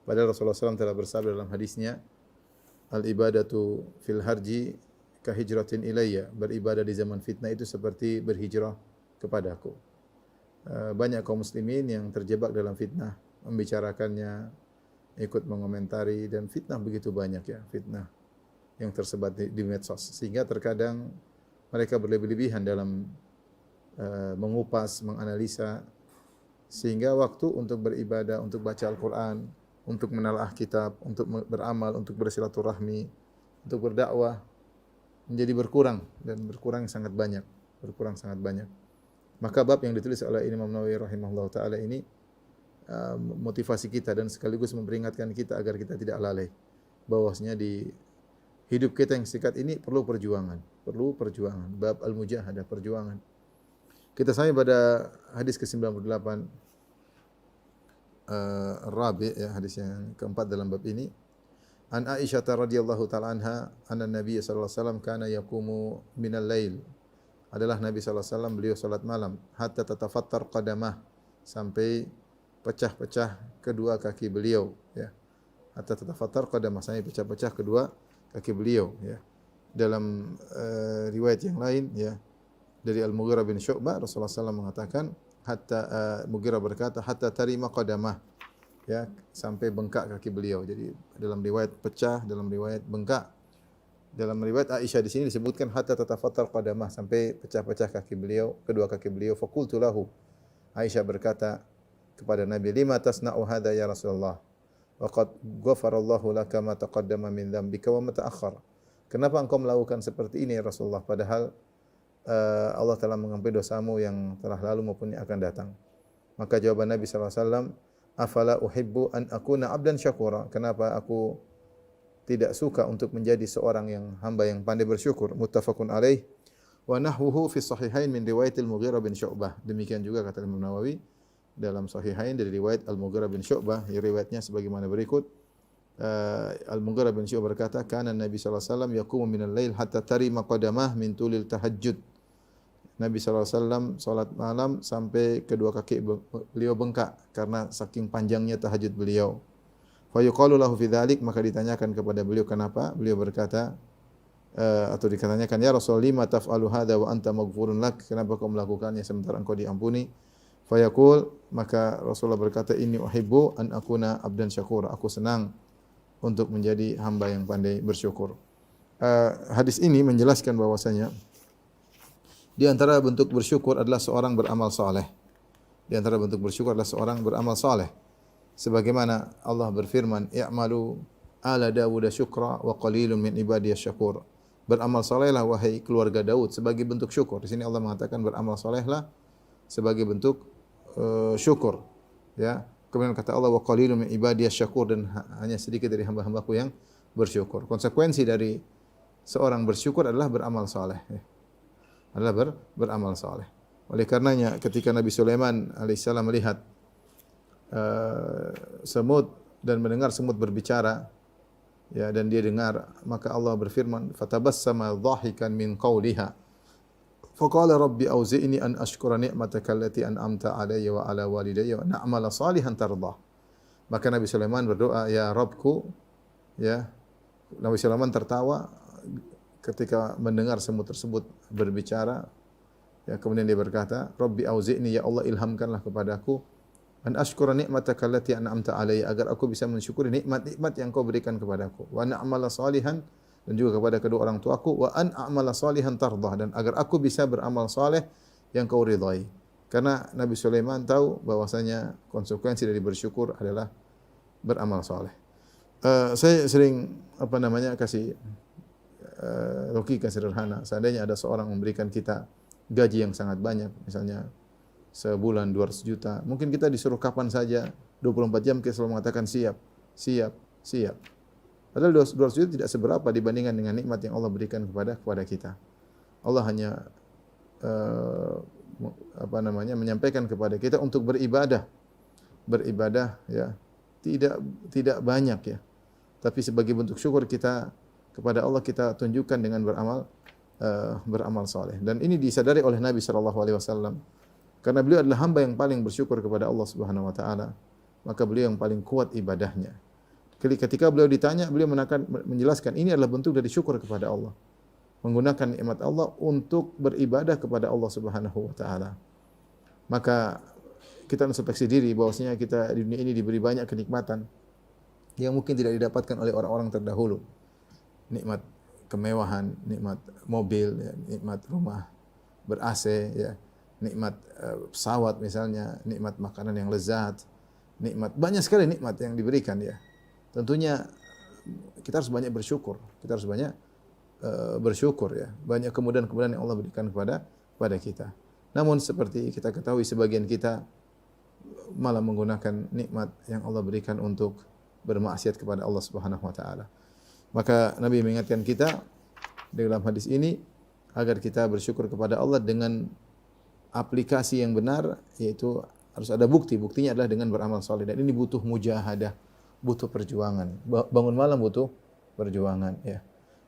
Padahal Rasulullah SAW telah bersabda dalam hadisnya, al-ibadatu fil harji kahijratin ilayya. Beribadah di zaman fitnah itu seperti berhijrah kepadaku. Banyak kaum muslimin yang terjebak dalam fitnah, membicarakannya, ikut mengomentari, dan fitnah begitu banyak ya, fitnah yang tersebar di medsos. Sehingga terkadang mereka berlebih-lebihan dalam mengupas, menganalisa, sehingga waktu untuk beribadah, untuk baca Al-Quran, untuk menelaah kitab, untuk beramal, untuk bersilaturahmi, untuk berdakwah menjadi berkurang dan berkurang sangat banyak, berkurang sangat banyak. Maka bab yang ditulis oleh Imam Nawawi rahimahullah taala ini motivasi kita dan sekaligus memperingatkan kita agar kita tidak lalai bahwasanya di hidup kita yang singkat ini perlu perjuangan, perlu perjuangan. Bab al-mujahadah, perjuangan. Kita sampai pada hadis ke-98 Rabi' ya, hadis yang keempat dalam bab ini. An Aisyah radhiyallahu taala anha, anna Nabi sallallahu alaihi wasallam kana yaqumu minal lail. Adalah Nabi sallallahu alaihi wasallam beliau salat malam hatta tatafattar qadamah, sampai pecah-pecah kedua kaki beliau ya. Hatta tatafattar qadamah, sampai pecah-pecah kedua kaki beliau ya. Dalam riwayat yang lain ya, dari Al-Mughirah bin Syu'bah, Rasulullah SAW mengatakan hatta Mughirah berkata hatta tarima qadamah ya, sampai bengkak kaki beliau. Jadi dalam riwayat pecah, dalam riwayat bengkak. Dalam riwayat Aisyah di sini disebutkan hatta tatafattar qadamah, sampai pecah-pecah kaki beliau, kedua kaki beliau. Faqultu lahu, Aisyah berkata kepada Nabi, lima tasna'u hadza ya Rasulullah? Wa qad ghafarallahu laka ma taqaddama min dzambika wa ma ta'akhkhar. Kenapa engkau melakukan seperti ini ya Rasulullah, padahal Allah telah mengampuni dosamu yang telah lalu maupun yang akan datang. Maka jawaban Nabi sallallahu alaihi wasallam, afala uhibbu an akuna 'abdan syakura. Kenapa aku tidak suka untuk menjadi seorang yang hamba yang pandai bersyukur. Muttafaqun alaih wa nahwuhu fi sahihain min riwayat Al-Mughirah bin Syu'bah. Demikian juga kata Imam Nawawi dalam sahihain dari riwayat Al-Mughirah bin Syu'bah. Riwayatnya sebagaimana berikut. Al-Mughirah bin Syu'bah berkata, kana Nabi sallallahu alaihi wasallam yaqumu minal lail hatta tarima qadamah min tulil tahajjud. Nabi sallallahu alaihi wasallam salat malam sampai kedua kaki beliau bengkak karena saking panjangnya tahajud beliau. Fa yuqalu lahu fi dzalik, maka ditanyakan kepada beliau kenapa? Beliau berkata atau ditanyakan, ya Rasul, lima taf'alu hadza wa anta maghfurun lak? Kenapa kau melakukannya sementara engkau diampuni? Fa yaqul, maka Rasulullah berkata, inni uhibbu an akuna abdan syakura. Aku senang untuk menjadi hamba yang pandai bersyukur. Hadis ini menjelaskan bahwasanya di antara bentuk bersyukur adalah seorang beramal saleh. Di antara bentuk bersyukur adalah seorang beramal saleh. Sebagaimana Allah berfirman, i'malu ala Dawud syukra wa qalilun min ibadiyasy syakur. Beramal salehlah wahai keluarga Daud sebagai bentuk syukur. Di sini Allah mengatakan beramal salehlah sebagai bentuk syukur. Ya. Kemudian kata Allah, wa qalilun min ibadiyasy syakur, dan hanya sedikit dari hamba-hambaku yang bersyukur. Konsekuensi dari seorang bersyukur adalah beramal saleh. Ya. Adalah beramal saleh. Oleh karenanya ketika Nabi Sulaiman alaihissalam melihat semut dan mendengar semut berbicara ya, dan dia dengar, maka Allah berfirman, fatabassama dhahikan min qawliha faqala rabbi auzi'ni an ashkura ni'mataka allati an'amta alayya wa ala walidayya wa na'mala salihan tardah. Maka Nabi Sulaiman berdoa, ya Rabbku, ya. Nabi Sulaiman tertawa ketika mendengar semut tersebut berbicara. Ya, kemudian dia berkata, Rabbi auzi'ni, ya Allah ilhamkanlah kepadaku an ashkura ni'mataka allati an'amta alayya, agar aku bisa mensyukuri nikmat-nikmat yang kau berikan kepadaku, wa na'mala salihan, dan juga kepada kedua orang tuaku, wa an a'mala salihan tardah, dan agar aku bisa beramal saleh yang kau ridai. Karena Nabi Sulaiman tahu bahwasanya konsekuensi dari bersyukur adalah beramal saleh. Saya sering kasih logika sederhana. Seandainya ada seorang memberikan kita gaji yang sangat banyak, misalnya sebulan 200 juta, mungkin kita disuruh kapan saja 24 jam kita selalu mengatakan siap, siap, siap. Padahal 200 juta tidak seberapa dibandingkan dengan nikmat yang Allah berikan kepada kita. Allah hanya menyampaikan kepada kita untuk beribadah ya, tidak banyak ya, tapi sebagai bentuk syukur kita kepada Allah, kita tunjukkan dengan beramal saleh. Dan ini disadari oleh Nabi sallallahu alaihi wasallam. Karena beliau adalah hamba yang paling bersyukur kepada Allah Subhanahu wa taala, maka beliau yang paling kuat ibadahnya. Ketika beliau ditanya, beliau menjelaskan ini adalah bentuk dari syukur kepada Allah. Menggunakan nikmat Allah untuk beribadah kepada Allah Subhanahu wa taala. Maka kita introspeksi diri bahwasanya kita di dunia ini diberi banyak kenikmatan yang mungkin tidak didapatkan oleh orang-orang terdahulu. Nikmat kemewahan, nikmat mobil, ya, nikmat rumah ber-AC, ya, nikmat pesawat misalnya, nikmat makanan yang lezat, nikmat banyak sekali nikmat yang diberikan ya. Tentunya kita harus banyak bersyukur. Kita harus banyak bersyukur ya. Banyak kemudahan-kemudahan yang Allah berikan kepada kita. Namun seperti kita ketahui sebagian kita malah menggunakan nikmat yang Allah berikan untuk bermaksiat kepada Allah Subhanahu wa taala. Maka Nabi mengingatkan kita dalam hadis ini agar kita bersyukur kepada Allah dengan aplikasi yang benar, yaitu harus ada bukti. Buktinya adalah dengan beramal saleh, dan ini butuh mujahadah, butuh perjuangan. Bangun malam butuh perjuangan ya.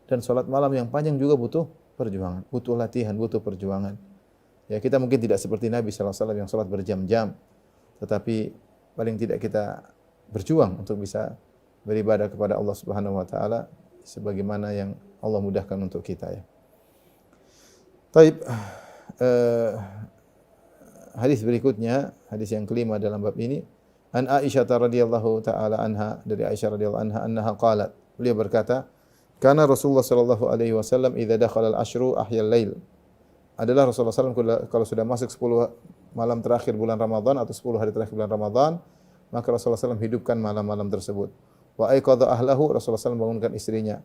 Dan salat malam yang panjang juga butuh perjuangan, butuh latihan, butuh perjuangan. Ya, kita mungkin tidak seperti Nabi sallallahu alaihi wasallam yang salat berjam-jam, tetapi paling tidak kita berjuang untuk bisa beribadah kepada Allah Subhanahu wa taala sebagaimana yang Allah mudahkan untuk kita ya. Baik, hadis berikutnya, hadis yang kelima dalam bab ini, an Aisyah radhiyallahu taala anha, dari Aisyah radhiyallahu anha annaha qalat, beliau berkata, kana Rasulullah sallallahu alaihi wasallam idza dakhala al-ashru ahya al-lail. Adalah Rasulullah SAW kalau sudah masuk 10 malam terakhir bulan Ramadan atau 10 hari terakhir bulan Ramadan, maka Rasulullah SAW hidupkan malam-malam tersebut. Wa aiqadha ahlahu, Rasulullah SAW bangunkan istrinya.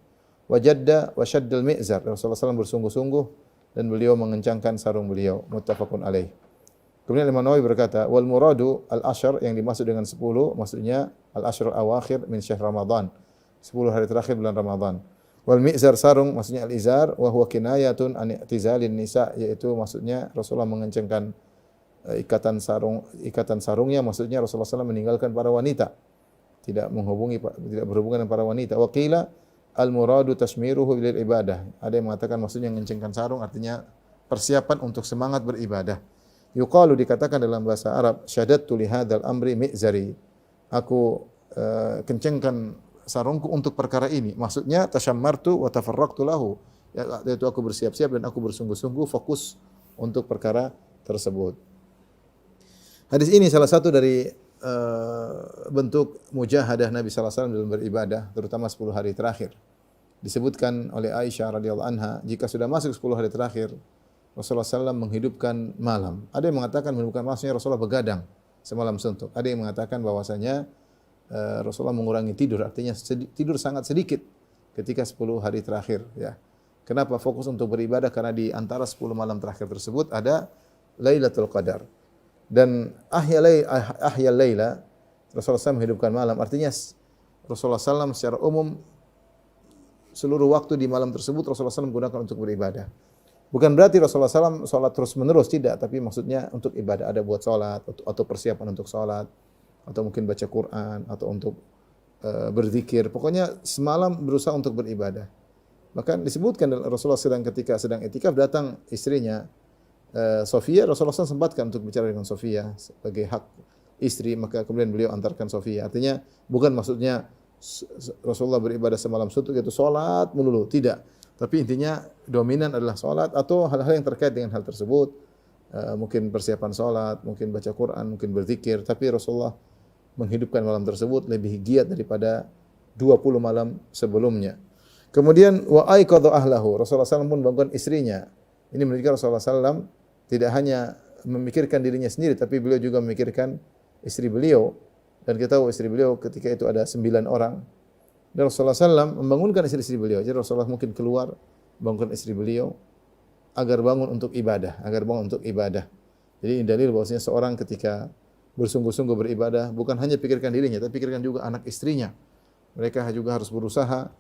Wa jadda wa shaddal mi'zar, Rasulullah SAW bersungguh-sungguh dan beliau mengencangkan sarung beliau. Muttafaqun alaih. Kemudian Imam Nawawi berkata, wal muradu al-ashr, yang dimaksud dengan 10 maksudnya al-ashr al-awakhir min syahr Ramadan, 10 hari terakhir bulan Ramadan. Wal mi'zar, sarung maksudnya al-izar, wa huwa kinayatun an i'tizalin nisa, yaitu maksudnya Rasulullah mengencangkan ikatan sarungnya, maksudnya Rasulullah SAW meninggalkan para wanita, tidak berhubungan dengan para wanita. Wa qila al-muradu tashmiruhu lil ibadah. Ada yang mengatakan maksudnya mengencangkan sarung artinya persiapan untuk semangat beribadah. Yuqalu, dikatakan dalam bahasa Arab, syadattu li hadzal amri mi'zari. Aku kencangkan sarungku untuk perkara ini. Maksudnya tashammartu wa tafarraqtu lahu. Yaitu aku bersiap-siap dan aku bersungguh-sungguh fokus untuk perkara tersebut. Hadis ini salah satu dari bentuk mujahadah Nabi sallallahu alaihi wasallam dalam beribadah, terutama 10 hari terakhir. Disebutkan oleh Aisyah radhiyallahu anha, jika sudah masuk 10 hari terakhir, Rasulullah SAW menghidupkan malam. Ada yang mengatakan menghidupkan maksudnya Rasulullah begadang semalam suntuk. Ada yang mengatakan bahwasanya Rasulullah mengurangi tidur, artinya tidur sangat sedikit ketika 10 hari terakhir ya. Kenapa fokus untuk beribadah? Karena di antara 10 malam terakhir tersebut ada Lailatul Qadar. Dan ahya laila, Rasulullah SAW menghidupkan malam, artinya Rasulullah SAW secara umum seluruh waktu di malam tersebut Rasulullah SAW gunakan untuk beribadah. Bukan berarti Rasulullah SAW sholat terus menerus, tidak, tapi maksudnya untuk ibadah, ada buat sholat atau persiapan untuk sholat, atau mungkin baca Quran, atau untuk berzikir. Pokoknya semalam berusaha untuk beribadah. Maka disebutkan Rasulullah ketika sedang i'tikaf, datang istrinya Sofia. Rasulullah SAW sempatkan untuk bicara dengan Sofia sebagai hak istri, maka kemudian beliau antarkan Sofia. Artinya bukan maksudnya Rasulullah beribadah semalam suntuk itu sholat melulu, tidak. Tapi intinya dominan adalah sholat atau hal-hal yang terkait dengan hal tersebut. Mungkin persiapan sholat, mungkin baca Quran, mungkin berzikir. Tapi Rasulullah menghidupkan malam tersebut lebih giat daripada 20 malam sebelumnya. Kemudian wa aiqadha ahlahu, Rasulullah SAW pun bangun istrinya. Ini menunjukkan Rasulullah SAW tidak hanya memikirkan dirinya sendiri, tapi beliau juga memikirkan istri beliau. Dan kita tahu istri beliau ketika itu ada 9 orang. Dan Rasulullah SAW membangunkan istri-istri beliau. Jadi Rasulullah mungkin keluar, bangunkan istri beliau agar bangun untuk ibadah, Jadi ini dalil bahwasanya seorang ketika bersungguh-sungguh beribadah, bukan hanya pikirkan dirinya, tapi pikirkan juga anak istrinya. Mereka juga harus berusaha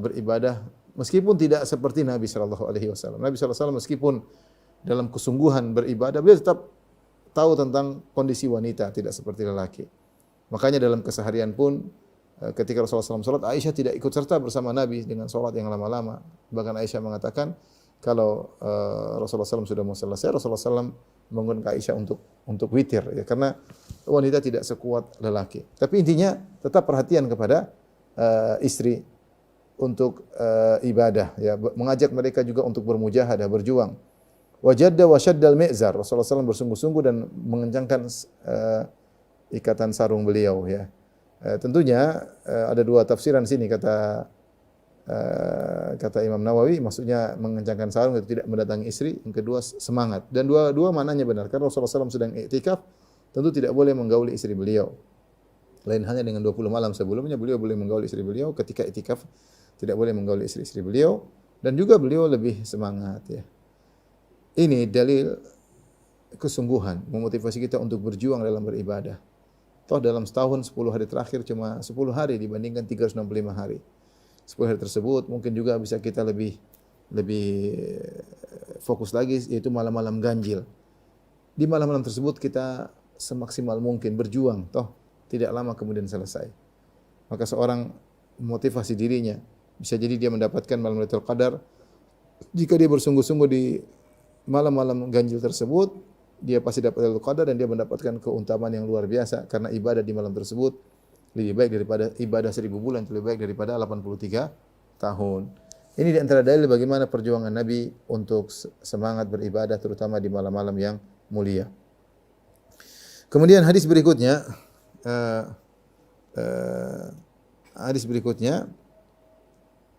beribadah meskipun tidak seperti Nabi sallallahu alaihi wasallam. Nabi sallallahu alaihi wasallam meskipun dalam kesungguhan beribadah, beliau tetap tahu tentang kondisi wanita, tidak seperti lelaki. Makanya dalam keseharian pun ketika Rasulullah SAW salat, Aisyah tidak ikut serta bersama Nabi dengan salat yang lama-lama. Bahkan Aisyah mengatakan kalau Rasulullah SAW sudah mau selesai, Rasulullah SAW membangunkan Aisyah untuk witir, ya, karena wanita tidak sekuat lelaki. Tapi intinya tetap perhatian kepada istri untuk ibadah, ya, mengajak mereka juga untuk bermujahadah, berjuang. Wajadda wa syaddal mi'zar. Rasulullah SAW bersungguh-sungguh dan mengencangkan ikatan sarung beliau, ya. Tentunya ada dua tafsiran sini kata Imam Nawawi, maksudnya mengencangkan sarung itu tidak mendatangi istri, yang kedua semangat. Dan dua maknanya benar. Karena Rasulullah SAW sedang iktikaf, tentu tidak boleh menggauli istri beliau. Lain halnya dengan 20 malam sebelumnya, beliau boleh menggauli istri beliau. Ketika iktikaf tidak boleh menggauli istri-istri beliau, dan juga beliau lebih semangat, ya. Ini dalil kesungguhan, memotivasi kita untuk berjuang dalam beribadah. Toh dalam setahun 10 hari terakhir cuma 10 hari dibandingkan 365 hari. 10 hari tersebut mungkin juga bisa kita lebih fokus lagi, yaitu malam-malam ganjil. Di malam-malam tersebut kita semaksimal mungkin berjuang, toh tidak lama kemudian selesai. Maka seorang memotivasi dirinya, bisa jadi dia mendapatkan malam Lailatul Qadar jika dia bersungguh-sungguh di malam-malam ganjil tersebut. Dia pasti dapat Lailatul Qadar dan dia mendapatkan keutamaan yang luar biasa, karena ibadah di malam tersebut lebih baik daripada ibadah 1000 bulan, lebih baik daripada 83 tahun. Ini di antara dalil bagaimana perjuangan Nabi untuk semangat beribadah, terutama di malam-malam yang mulia. Kemudian hadis berikutnya,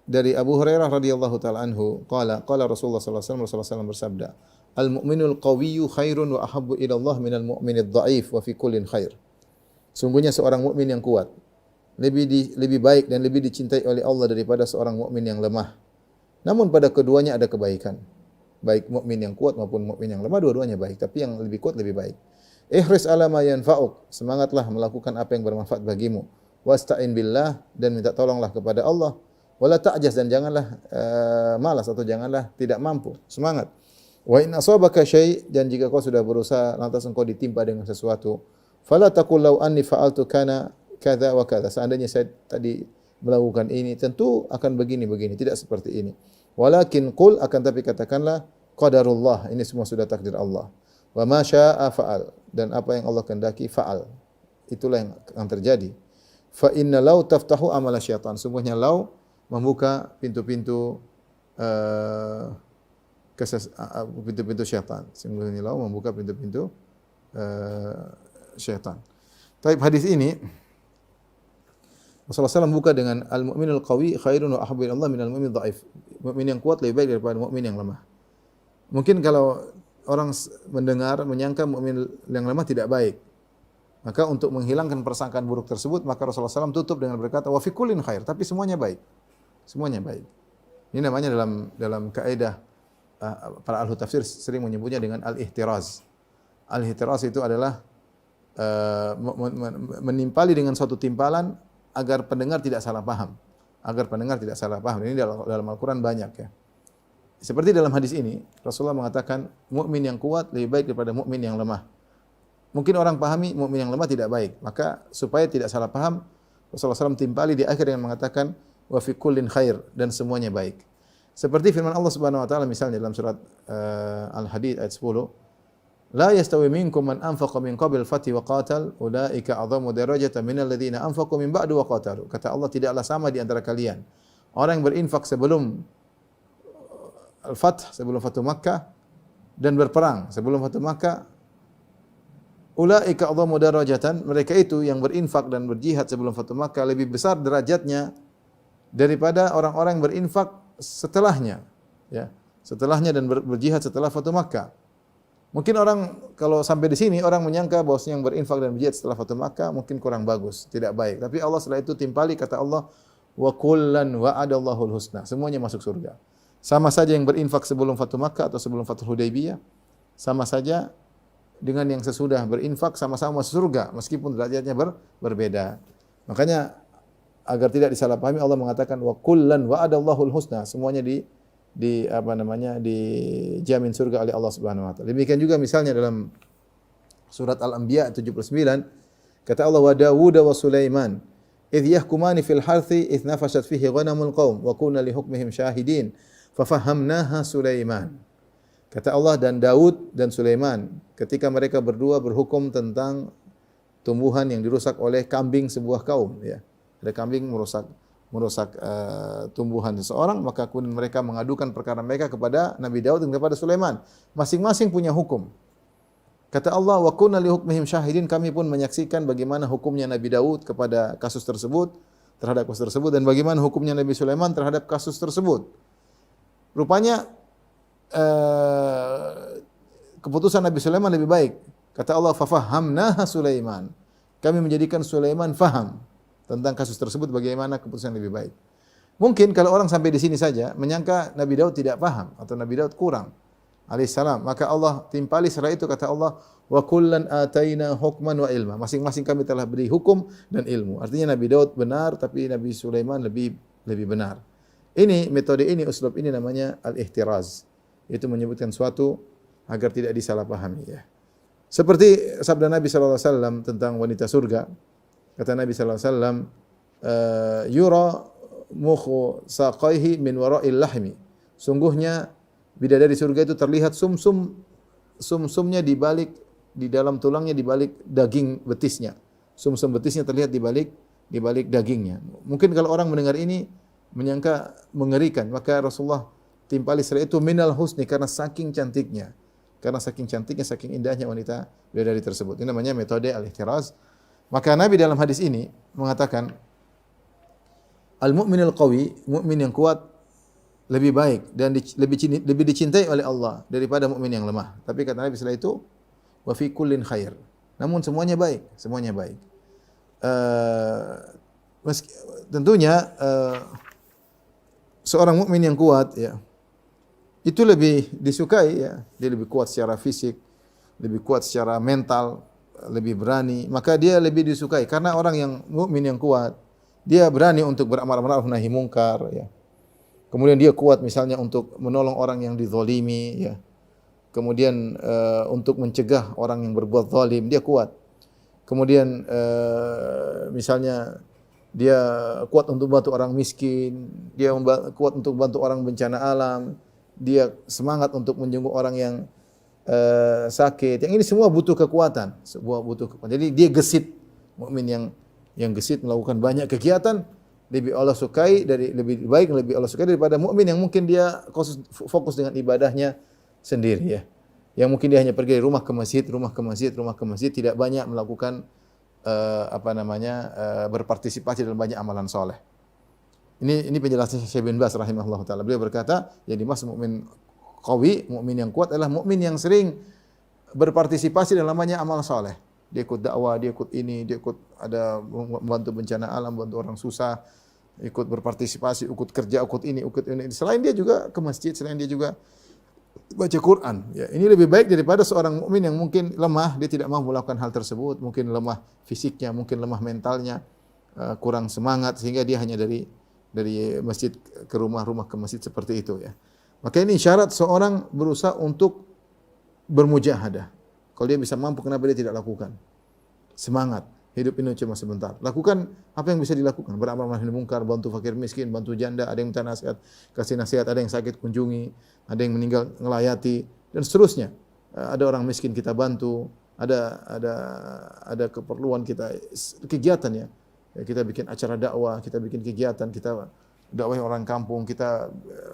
dari Abu Hurairah radhiyallahu taala anhu, qala Rasulullah sallallahu alaihi wasallam bersabda, "Al-mu'minul qawiyyu khairun wa ahabbu ila Allah minal mu'minid dha'if wa fi kullin khair." Sungguhnya seorang mukmin yang kuat lebih baik dan lebih dicintai oleh Allah daripada seorang mukmin yang lemah. Namun pada keduanya ada kebaikan. Baik mukmin yang kuat maupun mukmin yang lemah, dua-duanya baik, tapi yang lebih kuat lebih baik. Ihris ala ma yanfa'uk, semangatlah melakukan apa yang bermanfaat bagimu. Wasta'in billah, dan minta tolonglah kepada Allah. Wala ta'jaz, dan janganlah malas atau janganlah tidak mampu. Semangat. Wa in asabaka syai', dan jika kau sudah berusaha lantas engkau ditimpa dengan sesuatu, fala taqul law anni fa'altu kana kadza wa kadza. Seandainya saya tadi melakukan ini, tentu akan begini-begini, tidak seperti ini. Walakin qul, akan tapi katakanlah qadarullah, ini semua sudah takdir Allah. Wa ma syaa'a fa'al, dan apa yang Allah kehendaki fa'al. Itulah yang terjadi. Fa inna law taftahu amala syaitan. Sungguhnya law membuka pintu-pintu pintu-pintu syaitan. Sungguhnya law membuka pintu-pintu syaitan. Taib, hadis ini Rasulullah SAW buka dengan al-mu'minul qawi khairun wa ahabbu ila Allah minal mu'min dhaif. Mukmin yang kuat lebih baik daripada mukmin yang lemah. Mungkin kalau orang mendengar menyangka mukmin yang lemah tidak baik, maka untuk menghilangkan persangkaan buruk tersebut, maka Rasulullah SAW tutup dengan berkata wa fi kullin khair, tapi semuanya baik. Semuanya baik. Ini namanya dalam kaidah para ahli tafsir sering menyebutnya dengan al-ihtiraz. Al-ihtiraz itu adalah menimpali dengan suatu timpalan agar pendengar tidak salah paham. Ini dalam Al-Quran banyak, ya. Seperti dalam hadis ini, Rasulullah mengatakan mukmin yang kuat lebih baik daripada mukmin yang lemah. Mungkin orang pahami mukmin yang lemah tidak baik, maka supaya tidak salah paham, Rasulullah SAW timpali di akhir dengan mengatakan wa fi kullin khair, dan semuanya baik. Seperti firman Allah Subhanahu wa taala misalnya dalam surat Al-Hadid ayat 10, la yastawi minkum man anfaqa min qabl al-fathi wa qatal ulaika a'dhamu darajatan minal ladzina anfaqu min ba'du wa qatalu. Kata Allah, tidaklah sama di antara kalian orang yang berinfak sebelum al-fath, sebelum Fatu Makkah, dan berperang sebelum Fatu Makkah. Ulaika a'dhamu darajatan, mereka itu yang berinfak dan berjihad sebelum Fatu Makkah lebih besar derajatnya daripada orang-orang yang berinfak setelahnya, ya. Setelahnya dan berjihad setelah Fatu Makkah. Mungkin orang kalau sampai di sini orang menyangka bahwasanya yang berinfak dan berjihad setelah Fatu Makkah mungkin kurang bagus, tidak baik. Tapi Allah setelah itu timpali, kata Allah, wa kullan wa'adallahul husna. Semuanya masuk surga. Sama saja yang berinfak sebelum Fatu Makkah atau sebelum Fathul Hudaybiyah, sama saja dengan yang sesudah berinfak, sama-sama masuk surga meskipun derajatnya berbeda. Makanya agar tidak disalahpahami, Allah mengatakan wa kullan wa'adallahul husna. Semuanya dijamin surga oleh Allah Subhanahu wa taala. Demikian juga misalnya dalam surat Al-Anbiya 79, kata Allah, wa Dawud wa Sulaiman idh yahkumani fil harthi idh nafashat fihi ghanamul qaum wa kunna li hukmihim syahidin fa fahamnaha Sulaiman. Kata Allah, dan Daud dan Sulaiman ketika mereka berdua berhukum tentang tumbuhan yang dirusak oleh kambing sebuah kaum, ya. Ada kambing merusak merusak tumbuhan seseorang, maka kemudian mereka mengadukan perkara mereka kepada Nabi Daud dan kepada Sulaiman. Masing-masing punya hukum. Kata Allah, wa kunna li hukmihim syahidin, kami pun menyaksikan bagaimana hukumnya Nabi Daud kepada kasus tersebut, terhadap kasus tersebut, dan bagaimana hukumnya Nabi Sulaiman terhadap kasus tersebut. Rupanya keputusan Nabi Sulaiman lebih baik. Kata Allah, fafahamnaha Sulaiman. Kami menjadikan Sulaiman faham tentang kasus tersebut, bagaimana keputusan lebih baik. Mungkin kalau orang sampai di sini saja menyangka Nabi Daud tidak paham atau Nabi Daud kurang alaihissalam, maka Allah timpali setelah itu, kata Allah, wa kullan ataina hukman wa ilma. Masing-masing kami telah beri hukum dan ilmu. Artinya Nabi Daud benar, tapi Nabi Sulaiman lebih benar. Ini metode ini, uslub ini namanya al-ihtiraz. Itu menyebutkan suatu agar tidak disalahpahami, ya. Seperti sabda Nabi sallallahu alaihi wasallam tentang wanita surga. Kata Nabi sallallahu alaihi wasallam, yura mukhu saqaihi min wara'il lahmi. Sungguhnya bidadari surga itu terlihat sumsumnya di dalam tulangnya, di balik daging betisnya. Sumsum betisnya terlihat di balik dagingnya. Mungkin kalau orang mendengar ini menyangka mengerikan, maka Rasulullah timpali setelah itu minal husni, karena saking cantiknya. Karena saking cantiknya, saking indahnya wanita bidadari tersebut. Ini namanya metode al-ihtiraz. Maka Nabi dalam hadis ini mengatakan, al-mu'minul qawi, mukmin yang kuat lebih baik dan lebih dicintai oleh Allah daripada mukmin yang lemah. Tapi kata Nabi setelah itu, wa fi kullin khair. Namun semuanya baik, semuanya baik. Tentunya seorang mukmin yang kuat, ya, itu lebih disukai, ya. Dia lebih kuat secara fisik, lebih kuat secara mental, lebih berani, maka dia lebih disukai. Karena orang yang mukmin yang kuat, dia berani untuk beramar ma'ruf nahi mungkar, ya. Kemudian dia kuat misalnya untuk menolong orang yang dizalimi, ya. Kemudian untuk mencegah orang yang berbuat zalim, dia kuat. Kemudian misalnya dia kuat untuk bantu orang miskin, dia kuat untuk bantu orang bencana alam, dia semangat untuk menjenguk orang yang sakit. Yang ini semua butuh kekuatan, Jadi dia gesit, mukmin yang gesit melakukan banyak kegiatan, lebih Allah sukai lebih baik, lebih Allah sukai daripada mukmin yang mungkin dia fokus dengan ibadahnya sendiri, ya. Yang mungkin dia hanya pergi dari rumah ke masjid, tidak banyak melakukan berpartisipasi dalam banyak amalan soleh. Ini penjelasan Syekh bin Baz rahimahullah taala. Beliau berkata, yang dimaksud mukmin qawi, mukmin yang kuat adalah mukmin yang sering berpartisipasi dalam banyak amal soleh. Dia ikut dakwah, dia ikut ini, dia ikut ada membantu bencana alam, bantu orang susah, ikut berpartisipasi, ikut kerja, ikut ini. Selain dia juga ke masjid, selain dia juga baca Quran. Ya, ini lebih baik daripada seorang mukmin yang mungkin lemah, dia tidak mampu melakukan hal tersebut, mungkin lemah fisiknya, mungkin lemah mentalnya, kurang semangat sehingga dia hanya dari masjid ke rumah ke masjid seperti itu, ya. Maka ini syarat seorang berusaha untuk bermujahadah. Kalau dia bisa mampu, kenapa dia tidak lakukan? Semangat. Hidup ini cuma sebentar. Lakukan apa yang bisa dilakukan. Beramal ma'ruf nahi munkar, bantu fakir miskin, bantu janda, ada yang minta nasihat, kasih nasihat, ada yang sakit kunjungi, ada yang meninggal ngelayati, dan seterusnya. Ada orang miskin kita bantu, ada keperluan kita, kegiatan, ya. Kita bikin acara dakwah, kita bikin kegiatan, kita dakwah orang kampung, kita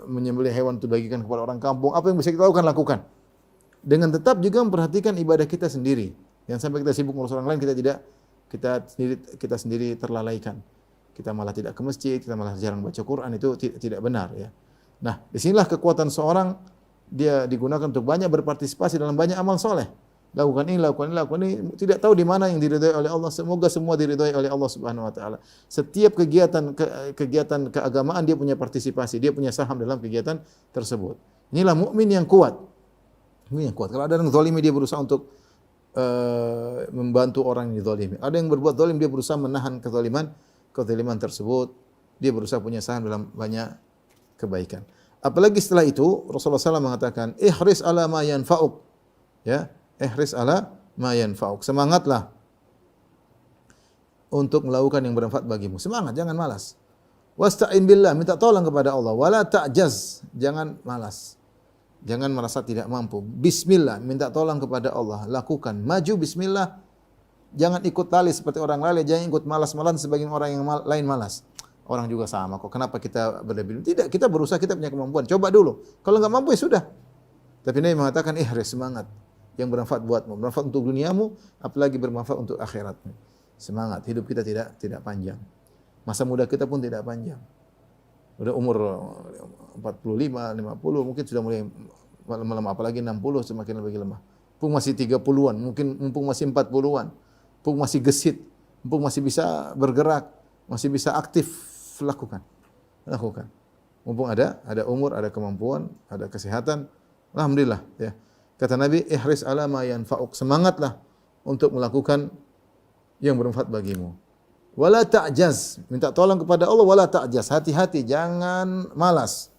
menyembelih hewan untuk bagikan kepada orang kampung. Apa yang bisa kita lakukan. Dengan tetap juga memperhatikan ibadah kita sendiri. Yang sampai kita sibuk ngurus orang lain, kita sendiri terlalaikan. Kita malah tidak ke masjid, kita malah jarang baca Quran, itu tidak benar, ya. Nah, disinilah kekuatan seorang, dia digunakan untuk banyak berpartisipasi dalam banyak amal soleh. Lakukan ini. Tidak tahu di mana yang diridhai oleh Allah. Semoga semua diridhai oleh Allah Subhanahu wa taala. Setiap kegiatan keagamaan dia punya partisipasi, dia punya saham dalam kegiatan tersebut. Inilah mukmin yang kuat. Mukmin yang kuat. Kalau ada yang zalimi, dia berusaha untuk membantu orang yang dizalimi. Ada yang berbuat zalim, dia berusaha menahan kezaliman tersebut. Dia berusaha punya saham dalam banyak kebaikan. Apalagi setelah itu Rasulullah SAW mengatakan, ihris ala ma yanfa'uk. Ya, ihris ala ma yanfa'uk. Semangatlah untuk melakukan yang bermanfaat bagimu. Semangat, jangan malas. Wasta'in billah, minta tolong kepada Allah. Wala ta'jaz, jangan malas. Jangan merasa tidak mampu. Bismillah, minta tolong kepada Allah. Lakukan, maju bismillah. Jangan ikut tali seperti orang lain, jangan ikut malas-malasan sebagian orang yang lain malas. Orang juga sama kok. Kenapa kita berlebih? Tidak, kita berusaha, kita punya kemampuan. Coba dulu. Kalau enggak mampu ya sudah. Tapi Nabi mengatakan, ihris, semangat. Yang bermanfaat buatmu, bermanfaat untuk duniamu, apalagi bermanfaat untuk akhiratmu. Semangat. Hidup kita tidak panjang. Masa muda kita pun tidak panjang. Udah umur 45, 50, mungkin sudah mulai melemah, apalagi 60 semakin lebih lemah. Mumpung masih 30-an, mumpung masih 40-an, mumpung masih gesit, mumpung masih bisa bergerak, masih bisa aktif, lakukan. Mumpung ada umur, ada kemampuan, ada kesehatan, alhamdulillah ya. Kata Nabi, ihris ala ma yanfa'uk, semangatlah untuk melakukan yang bermanfaat bagimu. Wala ta'jaz, minta tolong kepada Allah, wala ta'jaz, hati-hati, jangan malas.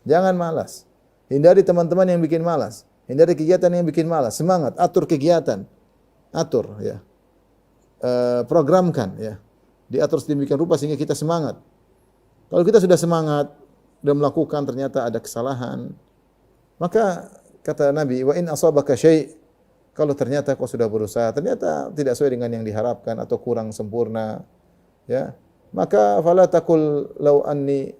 Jangan malas. Hindari teman-teman yang bikin malas. Hindari kegiatan yang bikin malas. Semangat, atur kegiatan. Atur ya. Programkan ya. Diatur sedemikian rupa sehingga kita semangat. Kalau kita sudah semangat dan melakukan ternyata ada kesalahan, maka kata Nabi, wa in asabaka syai', kalau ternyata kau sudah berusaha, ternyata tidak sesuai dengan yang diharapkan atau kurang sempurna, ya, maka fala taqul law anni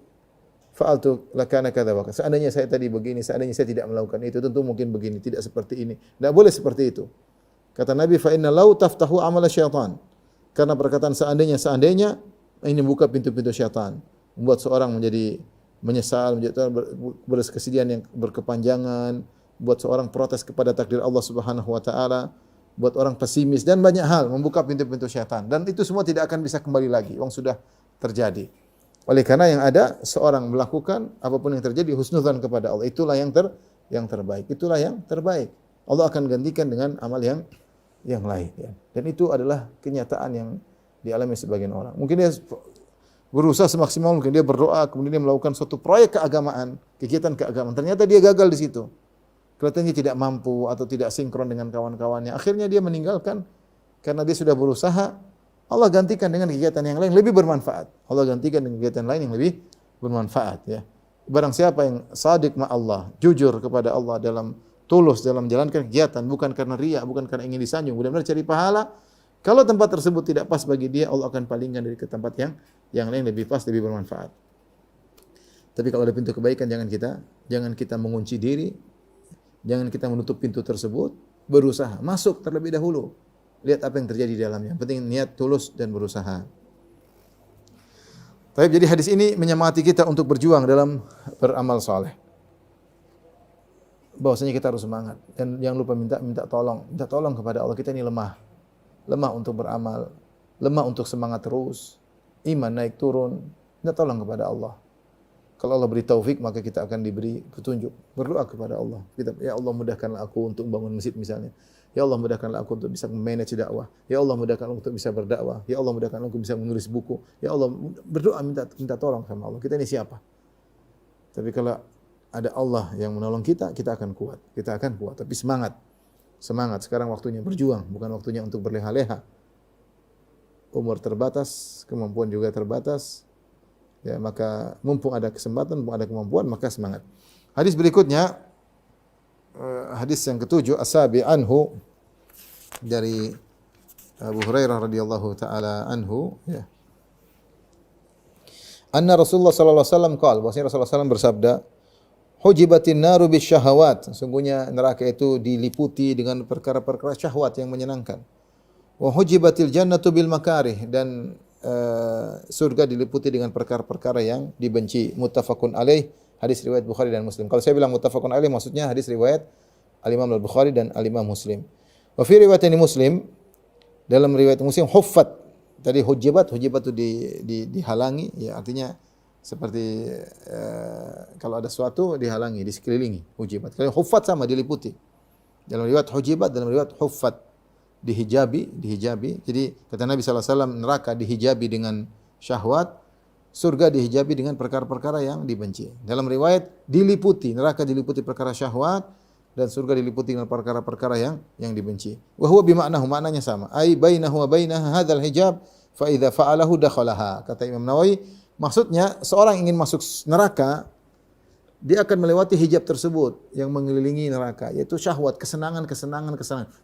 fa'altu lakana kadza wa kadza. Seandainya saya tadi begini, seandainya saya tidak melakukan itu, tentu mungkin begini, tidak seperti ini. Tidak boleh seperti itu. Kata Nabi, fa inna law taftahu amala syaitan. Karena perkataan seandainya ini buka pintu-pintu syaitan, membuat seorang menjadi menyesal, menjadi berkesedihan yang berkepanjangan, buat seorang protes kepada takdir Allah Subhanahu wa taala, buat orang pesimis dan banyak hal, membuka pintu-pintu syaitan, dan itu semua tidak akan bisa kembali lagi, wong sudah terjadi. Oleh karena yang ada seorang melakukan apapun yang terjadi husnudzan kepada Allah, itulah yang terbaik. Itulah yang terbaik. Allah akan gantikan dengan amal yang lain ya. Dan itu adalah kenyataan yang dialami sebagian orang. Mungkin dia berusaha semaksimal mungkin, dia berdoa, kemudian dia melakukan suatu proyek keagamaan, kegiatan keagamaan, ternyata dia gagal di situ. Kelihatannya tidak mampu atau tidak sinkron dengan kawan-kawannya. Akhirnya dia meninggalkan karena dia sudah berusaha. Allah gantikan dengan kegiatan yang lain lebih bermanfaat. Allah gantikan dengan kegiatan lain yang lebih bermanfaat ya. Barang siapa yang shadiq ma Allah, jujur kepada Allah dalam tulus dalam menjalankan kegiatan, bukan karena riya, bukan karena ingin disanjung, benar-benar cari pahala. Kalau tempat tersebut tidak pas bagi dia, Allah akan palingkan dari ke tempat yang lain lebih pas, lebih bermanfaat. Tapi kalau ada pintu kebaikan, jangan kita mengunci diri, jangan kita menutup pintu tersebut, berusaha masuk terlebih dahulu. Lihat apa yang terjadi di dalamnya. Yang penting niat tulus dan berusaha. Baik, jadi hadis ini menyemangati kita untuk berjuang dalam beramal saleh. Bahwasanya kita harus semangat dan jangan lupa minta tolong kepada Allah. Kita ini lemah untuk beramal, lemah untuk semangat terus, iman naik turun. Minta tolong kepada Allah. Kalau Allah beri taufik, maka kita akan diberi petunjuk. Berdoa kepada Allah. Ya Allah, mudahkanlah aku untuk bangun masjid misalnya. Ya Allah, mudahkanlah aku untuk bisa manage dakwah. Ya Allah, mudahkanlah aku untuk bisa berdakwah. Ya Allah, mudahkanlah aku bisa menulis buku. Ya Allah, berdoa minta tolong sama Allah. Kita ini siapa? Tapi kalau ada Allah yang menolong kita, kita akan kuat. Tapi semangat. Sekarang waktunya berjuang, bukan waktunya untuk berleha-leha. Umur terbatas, kemampuan juga terbatas. Ya, maka mumpung ada kesempatan, mumpung ada kemampuan, maka semangat. Hadis berikutnya, hadis yang ketujuh, as-sabi anhu, dari Abu Hurairah radhiyallahu taala anhu, ya. Anna Rasulullah sallallahu alaihi wasallam qala, bahwasanya Rasulullah sallallahu bersabda, hujibatin naru bisyahawat, sesungguhnya neraka itu diliputi dengan perkara-perkara syahwat yang menyenangkan. Wa hujibatil jannatu bil makarih, dan surga diliputi dengan perkara-perkara yang dibenci. Muttafaqun alaih, hadis riwayat Bukhari dan Muslim. Kalau saya bilang muttafaqun alaih, maksudnya hadis riwayat Al-Imam Al-Bukhari dan Al-Imam Muslim. Wa fi riwayatin Muslim, dalam riwayat Muslim, huffat, tadi hujibat itu dihalangi, ya artinya seperti kalau ada sesuatu dihalangi, di sekelilingi, hujibat. Kalau huffat sama, diliputi. Dalam riwayat hujibat, dalam riwayat huffat, dihijabi. Jadi kata Nabi sallallahu alaihi wasallam, neraka dihijabi dengan syahwat, surga dihijabi dengan perkara-perkara yang dibenci. Dalam riwayat diliputi, neraka diliputi perkara syahwat dan surga diliputi dengan perkara-perkara yang dibenci. Wa huwa bima'nahu, maknanya sama. Ai bainahu wa bainaha hadzal hijab fa idza fa'alahu dakhalaha. Kata Imam Nawawi, maksudnya seorang ingin masuk neraka, dia akan melewati hijab tersebut yang mengelilingi neraka, yaitu syahwat, kesenangan.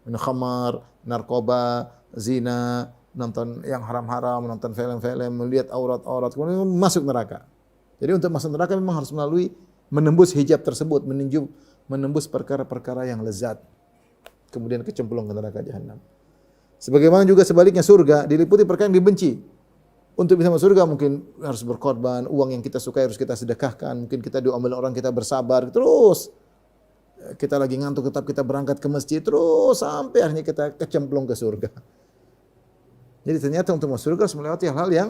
Minum khamar, narkoba, zina, nonton yang haram-haram, menonton film-film, melihat aurat-aurat, kemudian masuk neraka. Jadi untuk masuk neraka memang harus melalui menembus hijab tersebut, menembus perkara-perkara yang lezat. Kemudian kecemplung ke neraka jahanam. Sebagaimana juga sebaliknya surga diliputi perkara yang dibenci. Untuk bisa masuk surga mungkin harus berkorban, uang yang kita sukai harus kita sedekahkan, mungkin kita diomelin orang kita bersabar, terus kita lagi ngantuk tetap kita berangkat ke masjid, terus sampai akhirnya kita kecemplung ke surga. Jadi ternyata untuk masuk surga harus melewati hal-hal yang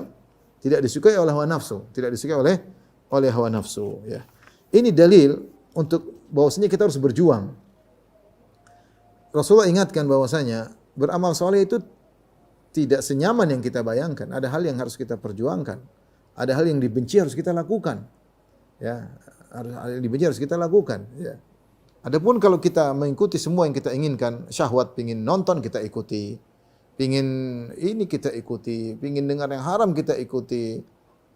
tidak disukai oleh hawa nafsu, tidak disukai oleh hawa nafsu. Ya. Ini dalil untuk bahwasanya kita harus berjuang. Rasulullah ingatkan bahwasanya beramal soleh itu tidak senyaman yang kita bayangkan. Ada hal yang harus kita perjuangkan. Ada hal yang dibenci harus kita lakukan. Ya, hal yang dibenci harus kita lakukan. Ya. Adapun kalau kita mengikuti semua yang kita inginkan, syahwat pingin nonton kita ikuti, pingin ini kita ikuti, pingin dengar yang haram kita ikuti,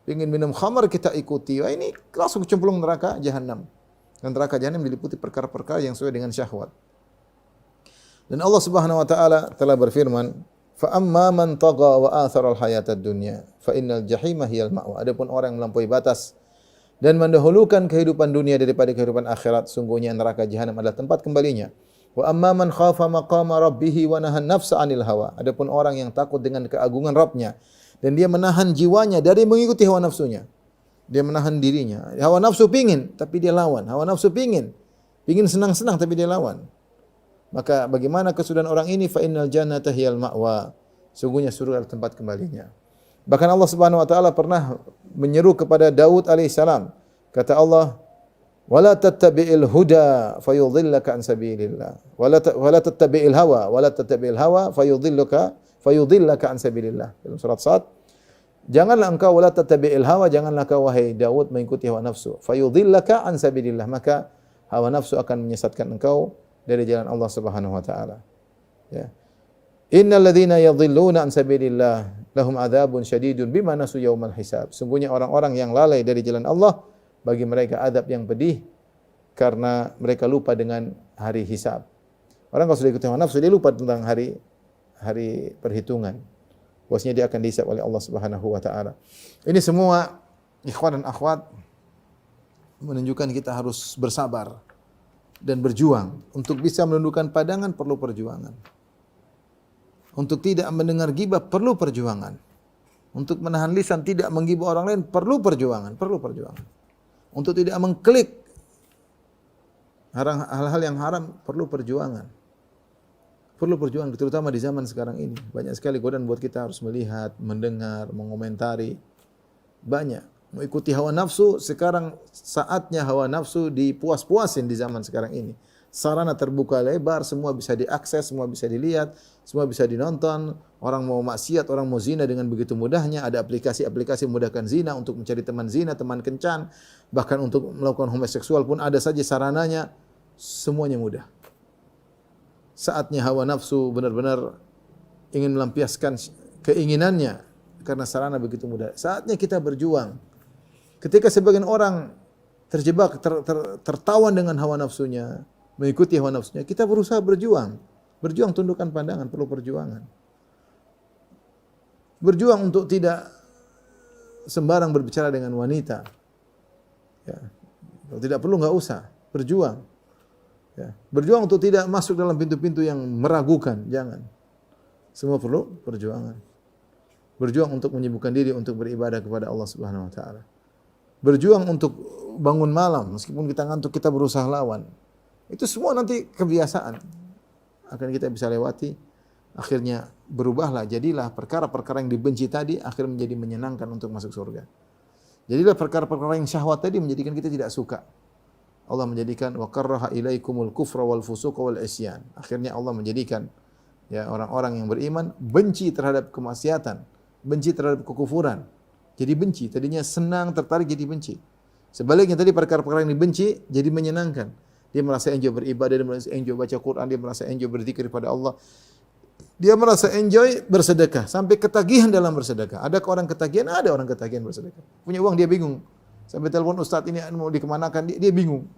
pingin minum khamar kita ikuti, wah ini langsung cemplung neraka jahanam. Dan neraka jahanam diliputi perkara-perkara yang sesuai dengan syahwat. Dan Allah Subhanahu wa taala telah berfirman, "Fa amma man tagha wa athara al-hayatad dunya, fa innal jahima hiyal ma'wa." Adapun orang yang melampaui batas dan mendahulukan kehidupan dunia daripada kehidupan akhirat, sungguhnya neraka jahanam adalah tempat kembalinya. Wa amma man khafa maqama rabbih wa nahan nafsa 'anil hawa. Adapun orang yang takut dengan keagungan Rabbnya dan dia menahan jiwanya dari mengikuti hawa nafsunya. Dia menahan dirinya. Hawa nafsu pingin tapi dia lawan. Hawa nafsu pingin senang-senang tapi dia lawan. Maka bagaimana kesudahan orang ini? Fa innal jannata hiyal ma'wa. Sungguhnya surga adalah tempat kembalinya. Bahkan Allah Subhanahu wa taala pernah menyeru kepada Daud alaihissalam. Kata Allah, "Wala tattabi'il huda fayudhillaka an sabilillah. Wala tattabi'il hawa fayudhillaka an sabilillah." Dalam surat Sad, janganlah engkau wala tattabi'il hawa, janganlah kau wahai Daud mengikuti hawa nafsu. Fayudhillaka an sabilillah, maka hawa nafsu akan menyesatkan engkau dari jalan Allah Subhanahu wa taala. Ya. Innal ladzina yadhilluna an sabilillah lahum adzabun syadidun bima nasu yaumal hisab. Sungguhnya orang-orang yang lalai dari jalan Allah, bagi mereka azab yang pedih karena mereka lupa dengan hari hisab. Orang kalau sudah ikut hawa nafsu dia lupa tentang hari perhitungan. Bahwasanya dia akan dihisab oleh Allah Subhanahu wa taala. Ini semua ikhwan dan akhwat menunjukkan kita harus bersabar dan berjuang. Untuk bisa menundukkan pandangan perlu perjuangan. Untuk tidak mendengar ghibah perlu perjuangan. Untuk menahan lisan tidak menggibah orang lain perlu perjuangan. Untuk tidak mengklik hal-hal yang haram perlu perjuangan. Terutama di zaman sekarang ini. Banyak sekali godaan buat kita harus melihat, mendengar, mengomentari. Banyak. Mengikuti hawa nafsu, sekarang saatnya hawa nafsu dipuas-puasin di zaman sekarang ini. Sarana terbuka lebar, semua bisa diakses, semua bisa dilihat, semua bisa dinonton. Orang mau maksiat, orang mau zina dengan begitu mudahnya. Ada aplikasi-aplikasi memudahkan zina untuk mencari teman zina, teman kencan. Bahkan untuk melakukan homoseksual pun ada saja sarananya. Semuanya mudah. Saatnya hawa nafsu benar-benar ingin melampiaskan keinginannya karena sarana begitu mudah. Saatnya kita berjuang. Ketika sebagian orang terjebak, tertawan dengan hawa nafsunya, mengikuti hawa nafsunya, kita berusaha berjuang. Berjuang tundukkan pandangan, perlu perjuangan. Berjuang untuk tidak sembarang berbicara dengan wanita. Ya. Kalau tidak perlu enggak usah, berjuang. Ya. Berjuang untuk tidak masuk dalam pintu-pintu yang meragukan, jangan. Semua perlu perjuangan. Berjuang untuk menyibukkan diri untuk beribadah kepada Allah Subhanahu wa taala. Berjuang untuk bangun malam, meskipun kita ngantuk kita berusaha lawan. Itu semua nanti kebiasaan akan kita bisa lewati. Akhirnya berubahlah, jadilah perkara-perkara yang dibenci tadi akhirnya menjadi menyenangkan untuk masuk surga. Jadilah perkara-perkara yang syahwat tadi menjadikan kita tidak suka. Allah menjadikan wa karraha ilaikumul kufra wal fusuqa wal isyan. Akhirnya Allah menjadikan ya orang-orang yang beriman benci terhadap kemaksiatan, benci terhadap kekufuran. Jadi benci, tadinya senang, tertarik jadi benci. Sebaliknya tadi perkara-perkara yang dibenci jadi menyenangkan. Dia merasa enjoy beribadah, dia merasa enjoy baca Quran, dia merasa enjoy berzikir kepada Allah. Dia merasa enjoy bersedekah, sampai ketagihan dalam bersedekah. Adakah orang ketagihan? Ada orang ketagihan bersedekah. Punya uang dia bingung. Sampai telepon ustaz ini mau dikemanakan, dia bingung.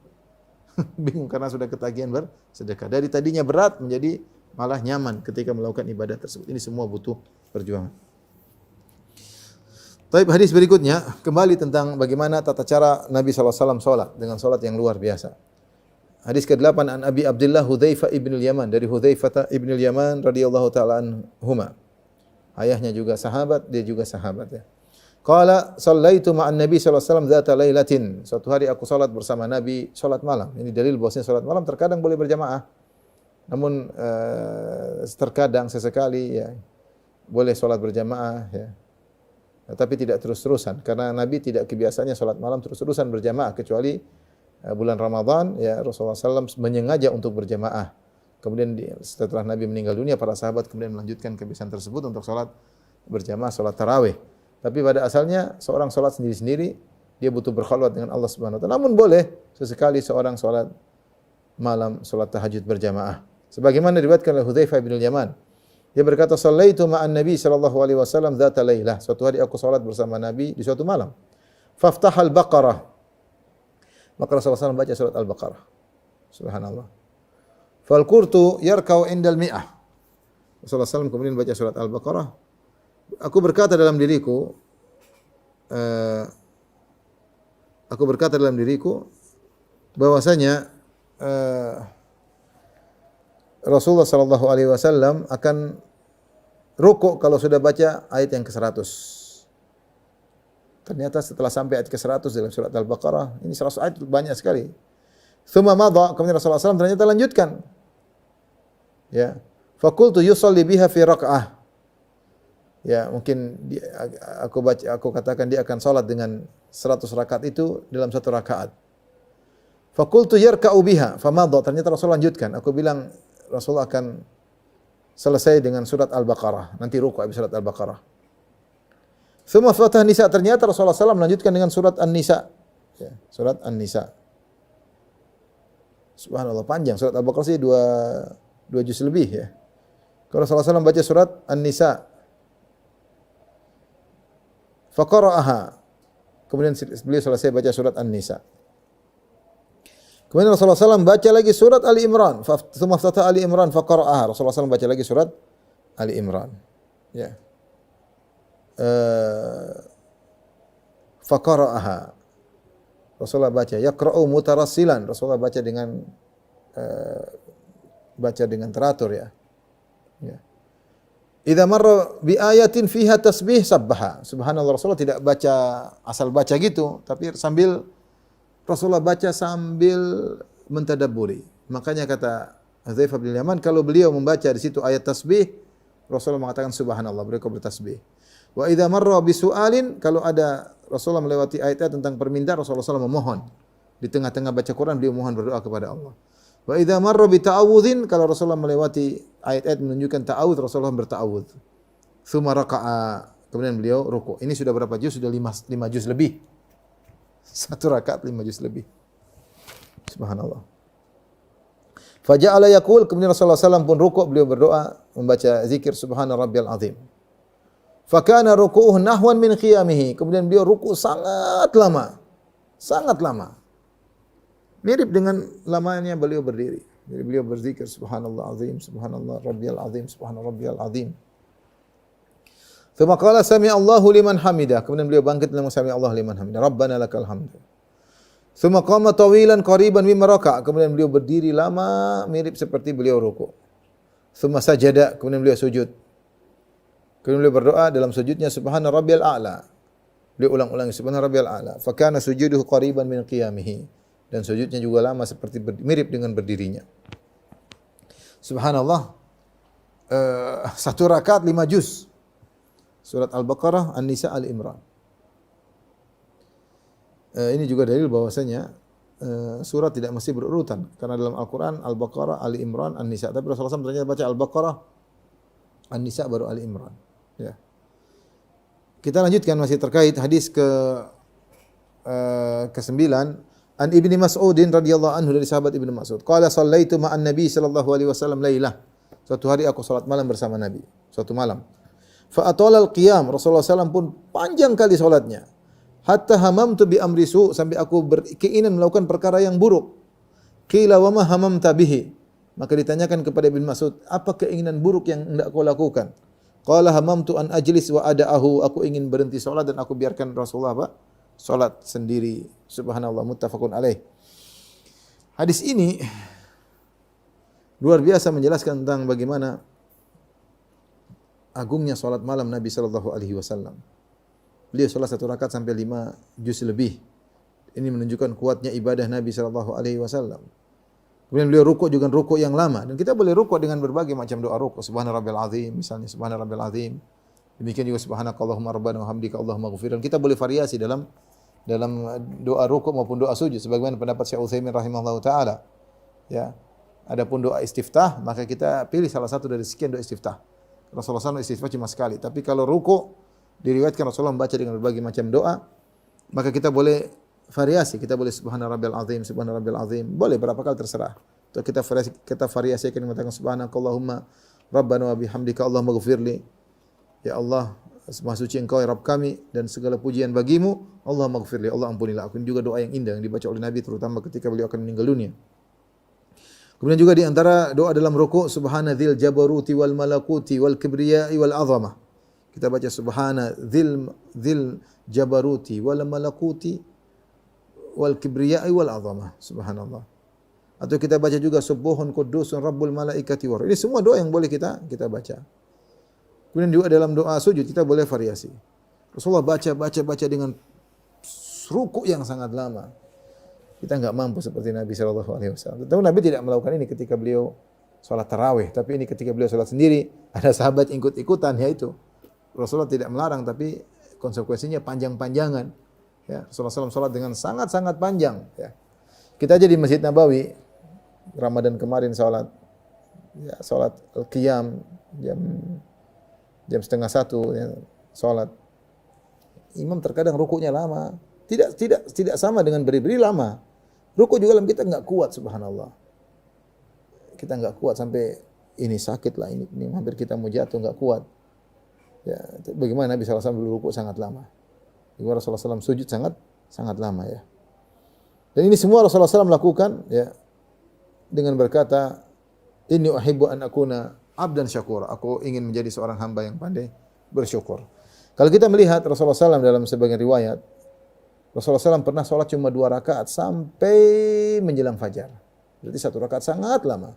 Bingung karena sudah ketagihan bersedekah. Dari tadinya berat menjadi malah nyaman ketika melakukan ibadah tersebut. Ini semua butuh perjuangan. Taib, hadis berikutnya kembali tentang bagaimana tata cara Nabi SAW salat dengan salat yang luar biasa. Hadis ke-8 an Abi Abdullah Hudzaifah ibn al-Yaman, dari Hudzaifah ibn al-Yaman radhiyallahu taala anhuma. Ayahnya juga sahabat, dia juga sahabat ya. Qala shallaitu ma'an Nabi sallallahu alaihi wasallam dzata lailatin. Suatu hari aku salat bersama Nabi, salat malam. Ini dalil bahwasanya salat malam terkadang boleh berjamaah. Namun terkadang sesekali ya boleh salat berjamaah ya. Tapi tidak terus-terusan karena Nabi tidak kebiasaannya salat malam terus-terusan berjamaah kecuali bulan Ramadan ya Rasulullah SAW menyengaja untuk berjamaah. Kemudian setelah Nabi meninggal dunia para sahabat kemudian melanjutkan kebiasaan tersebut untuk salat berjamaah, salat tarawih. Tapi pada asalnya seorang salat sendiri-sendiri dia butuh berkhalwat dengan Allah Subhanahu wa taala. Namun boleh sesekali seorang salat malam, salat tahajud berjamaah. Sebagaimana diriwayatkan oleh Hudzaifah bin al-Yaman. Dia berkata, "Shallaitu ma'an Nabi sallallahu alaihi wasallam dzata lailah." Suatu hari aku salat bersama Nabi di suatu malam. Faftahal Baqarah. Maka Rasulullah SAW baca surat Al-Baqarah. Subhanallah. Fal qurtu yarkau indal mi'ah. Rasulullah SAW kemudian baca surat Al-Baqarah. Aku berkata dalam diriku bahwasanya Rasulullah sallallahu alaihi wasallam akan rukuk kalau sudah baca ayat yang ke-100. Ternyata setelah sampai ayat ke-100 dalam surat Al-Baqarah, ini 100 ayat banyak sekali. Tsumma madha, kemudian Rasulullah SAW ternyata lanjutkan. Ya. Faqultu yusalli biha fi raka'ah. Ya, mungkin aku katakan dia akan salat dengan 100 rakaat itu dalam satu rakaat. Faqultu yarka'u biha, famadha, ternyata Rasul lanjutkan. Aku bilang Rasulullah akan selesai dengan surat Al-Baqarah. Nanti rukuk habis surat Al-Baqarah. Tsumma fatah Nisa, ternyata Rasulullah SAW melanjutkan dengan surat An-Nisa. Ya, surat An-Nisa. Subhanallah, panjang. Surat Al-Baqarah sih 2 juz lebih ya. Kalau Rasulullah SAW baca surat An-Nisa. Faqara'aha. Kemudian beliau selesai baca surat An-Nisa. Kemudian Rasulullah SAW baca lagi surat Ali Imran. Tsumma ftata Ali Imran faqara'aha. Rasulullah SAW baca lagi surat Ali Imran. Ya. Faqara'aha. Rasulullah baca yaqra'u mutarassilan. Rasulullah baca dengan teratur ya. Ya. Idza marra bi ayatin fiha tasbih sabbaha. Subhanallah, Rasulullah tidak baca asal baca gitu, tapi Rasulullah baca sambil mentadabburi. Makanya kata Hudzaifah bin Yaman, kalau beliau membaca di situ ayat tasbih, Rasulullah mengatakan subhanallah, beliau bertasbih. Wa idza marra bi su'alin, kalau ada Rasulullah melewati ayat-ayat tentang permintaan, Rasulullah SAW memohon. Di tengah-tengah baca Quran beliau mohon berdoa kepada Allah. Wa idza marra bi ta'awudzin, kalau Rasulullah melewati ayat-ayat menunjukkan ta'awudz, Rasulullah berta'awudz. Tsumma raka'a, kemudian beliau rukuk. Ini sudah berapa juz? Sudah 5 juz lebih. Satu rakaat 5 juz lebih. Subhanallah. Faja'ala yaqul, kemudian Rasulullah SAW pun rukuk, beliau berdoa membaca zikir subhana rabbiyal azim. Fakana ruku'uhu nahwan min qiyamihi, kemudian beliau rukuk sangat lama. Sangat lama. Mirip dengan lamanya beliau berdiri. Jadi beliau berzikir subhanallah azim, subhanallah rabbiyal azim, subhanallah rabbiyal azim. Tsumma qala sami Allahu liman hamidah. Kemudian beliau bangkit dan sami Allah liman hamidah. Rabbana lakal hamd. Tsumma qama tawilan qariban mimma raka'. Kemudian beliau berdiri lama mirip seperti beliau rukuk. Tsumma sajada, kemudian beliau sujud. Kemudian beliau berdoa dalam sujudnya subhana rabbiyal a'la. Beliau ulang-ulangi subhana rabbiyal a'la. Fa kana sujuduhu qariban min qiyamihi. Dan sujudnya juga lama seperti mirip dengan berdirinya. Subhanallah. Satu rakaat 5 juz. Surat Al-Baqarah, An-Nisa, Al-Imran. Ini juga dalil bahwasanya surat tidak mesti berurutan. Karena dalam Al-Quran, Al-Baqarah, Al-Imran, An-Nisa. Tapi Rasulullah SAW ternyata baca Al-Baqarah, An-Nisa, baru Al-Imran. Ya. Kita lanjutkan masih terkait hadis ke-9. An Ibni Mas'udin radhiyallahu anhu, dari sahabat Ibnu Mas'ud. Qala shallaitu ma'an Nabi sallallahu alaihi wasallam lailah. Suatu hari aku salat malam bersama Nabi. Suatu malam. Fa atala al-qiyam, Rasulullah SAW pun panjang kali salatnya. Hatta hamamtu bi amri su, sampai aku berkeinginan melakukan perkara yang buruk. Qila wa ma hamamta bihi. Maka ditanyakan kepada Ibnu Mas'ud, apa keinginan buruk yang hendak kau lakukan? Qala hamamtu an ajlis wa ada'ahu. Aku ingin berhenti salat dan aku biarkan Rasulullah apa? Salat sendiri. Subhanallah, muttafaqun alaih. Hadis ini luar biasa menjelaskan tentang bagaimana agungnya salat malam Nabi sallallahu alaihi wasallam. Beliau salat 1 rakaat sampai 5 juz lebih. Ini menunjukkan kuatnya ibadah Nabi sallallahu alaihi wasallam. Kemudian beliau rukuk juga rukuk yang lama, dan kita boleh rukuk dengan berbagai macam doa rukuk. Subhana rabbil azim, misalnya subhana rabbil azim. Demikian juga subhanakallahumma rabbana wa hamdika allahumma ighfir. Dan kita boleh variasi dalam doa rukuk maupun doa sujud sebagaimana pendapat Syekh Utsaimin rahimahullahu taala. Ya. Adapun doa istiftah, maka kita pilih salah satu dari sekian doa istiftah. Rasulullah SAW istiftah cuma sekali, tapi kalau rukuk diriwayatkan Rasulullah membaca dengan berbagai macam doa, maka kita boleh variasi, kita boleh subhana rabbil azim, boleh berapa kali terserah. Atau kita variasikan mengatakan subhanakallahumma rabbana wa bihamdika allahumma ighfirli. Ya Allah, Maha suci Engkau ya Rabb kami dan segala pujian bagimu, Allahumma ighfirli, Allah ampunilah aku. Ini juga doa yang indah yang dibaca oleh Nabi terutama ketika beliau akan meninggal dunia. Kemudian juga di antara doa dalam rukuk subhana dzil jabaruti wal malakuti wal kibriyai wal azamah. Kita baca subhana dzil jabaruti wal malakuti wal kibriyai wal azamah. Subhanallah. Atau kita baca juga subuhun qudusun rabbul malaikati war. Ini semua doa yang boleh kita baca. Kemudian juga dalam doa sujud kita boleh variasi. Rasulullah baca dengan rukuk yang sangat lama. Kita enggak mampu seperti Nabi sallallahu alaihi wasallam. Tetapi Nabi tidak melakukan ini ketika beliau salat tarawih, tapi ini ketika beliau salat sendiri, ada sahabat ikut-ikutan, yaitu Rasulullah tidak melarang tapi konsekuensinya panjang-panjangan. Ya, Rasulullah SAW salat dengan sangat-sangat panjang, ya. Kita aja di Masjid Nabawi Ramadan kemarin salat al-qiyam jam 12:30 ya, salat. Imam terkadang rukuknya lama. Tidak sama dengan berdiri lama. Rukuk juga dalam kita enggak kuat, subhanallah. Kita enggak kuat sampai ini sakit lah, ini hampir kita mau jatuh, enggak kuat. Ya, bagaimana Nabi SAW dulu rukuk sangat lama. Bagaimana Rasulullah SAW sujud sangat lama ya. Dan ini semua Rasulullah SAW lakukan ya dengan berkata, inni uhibbu an akuna abdan syakura. Aku ingin menjadi seorang hamba yang pandai bersyukur. Kalau kita melihat Rasulullah SAW dalam sebagian riwayat, Rasulullah SAW pernah sholat cuma 2 rakaat sampai menjelang fajar. Berarti 1 rakaat sangat lama.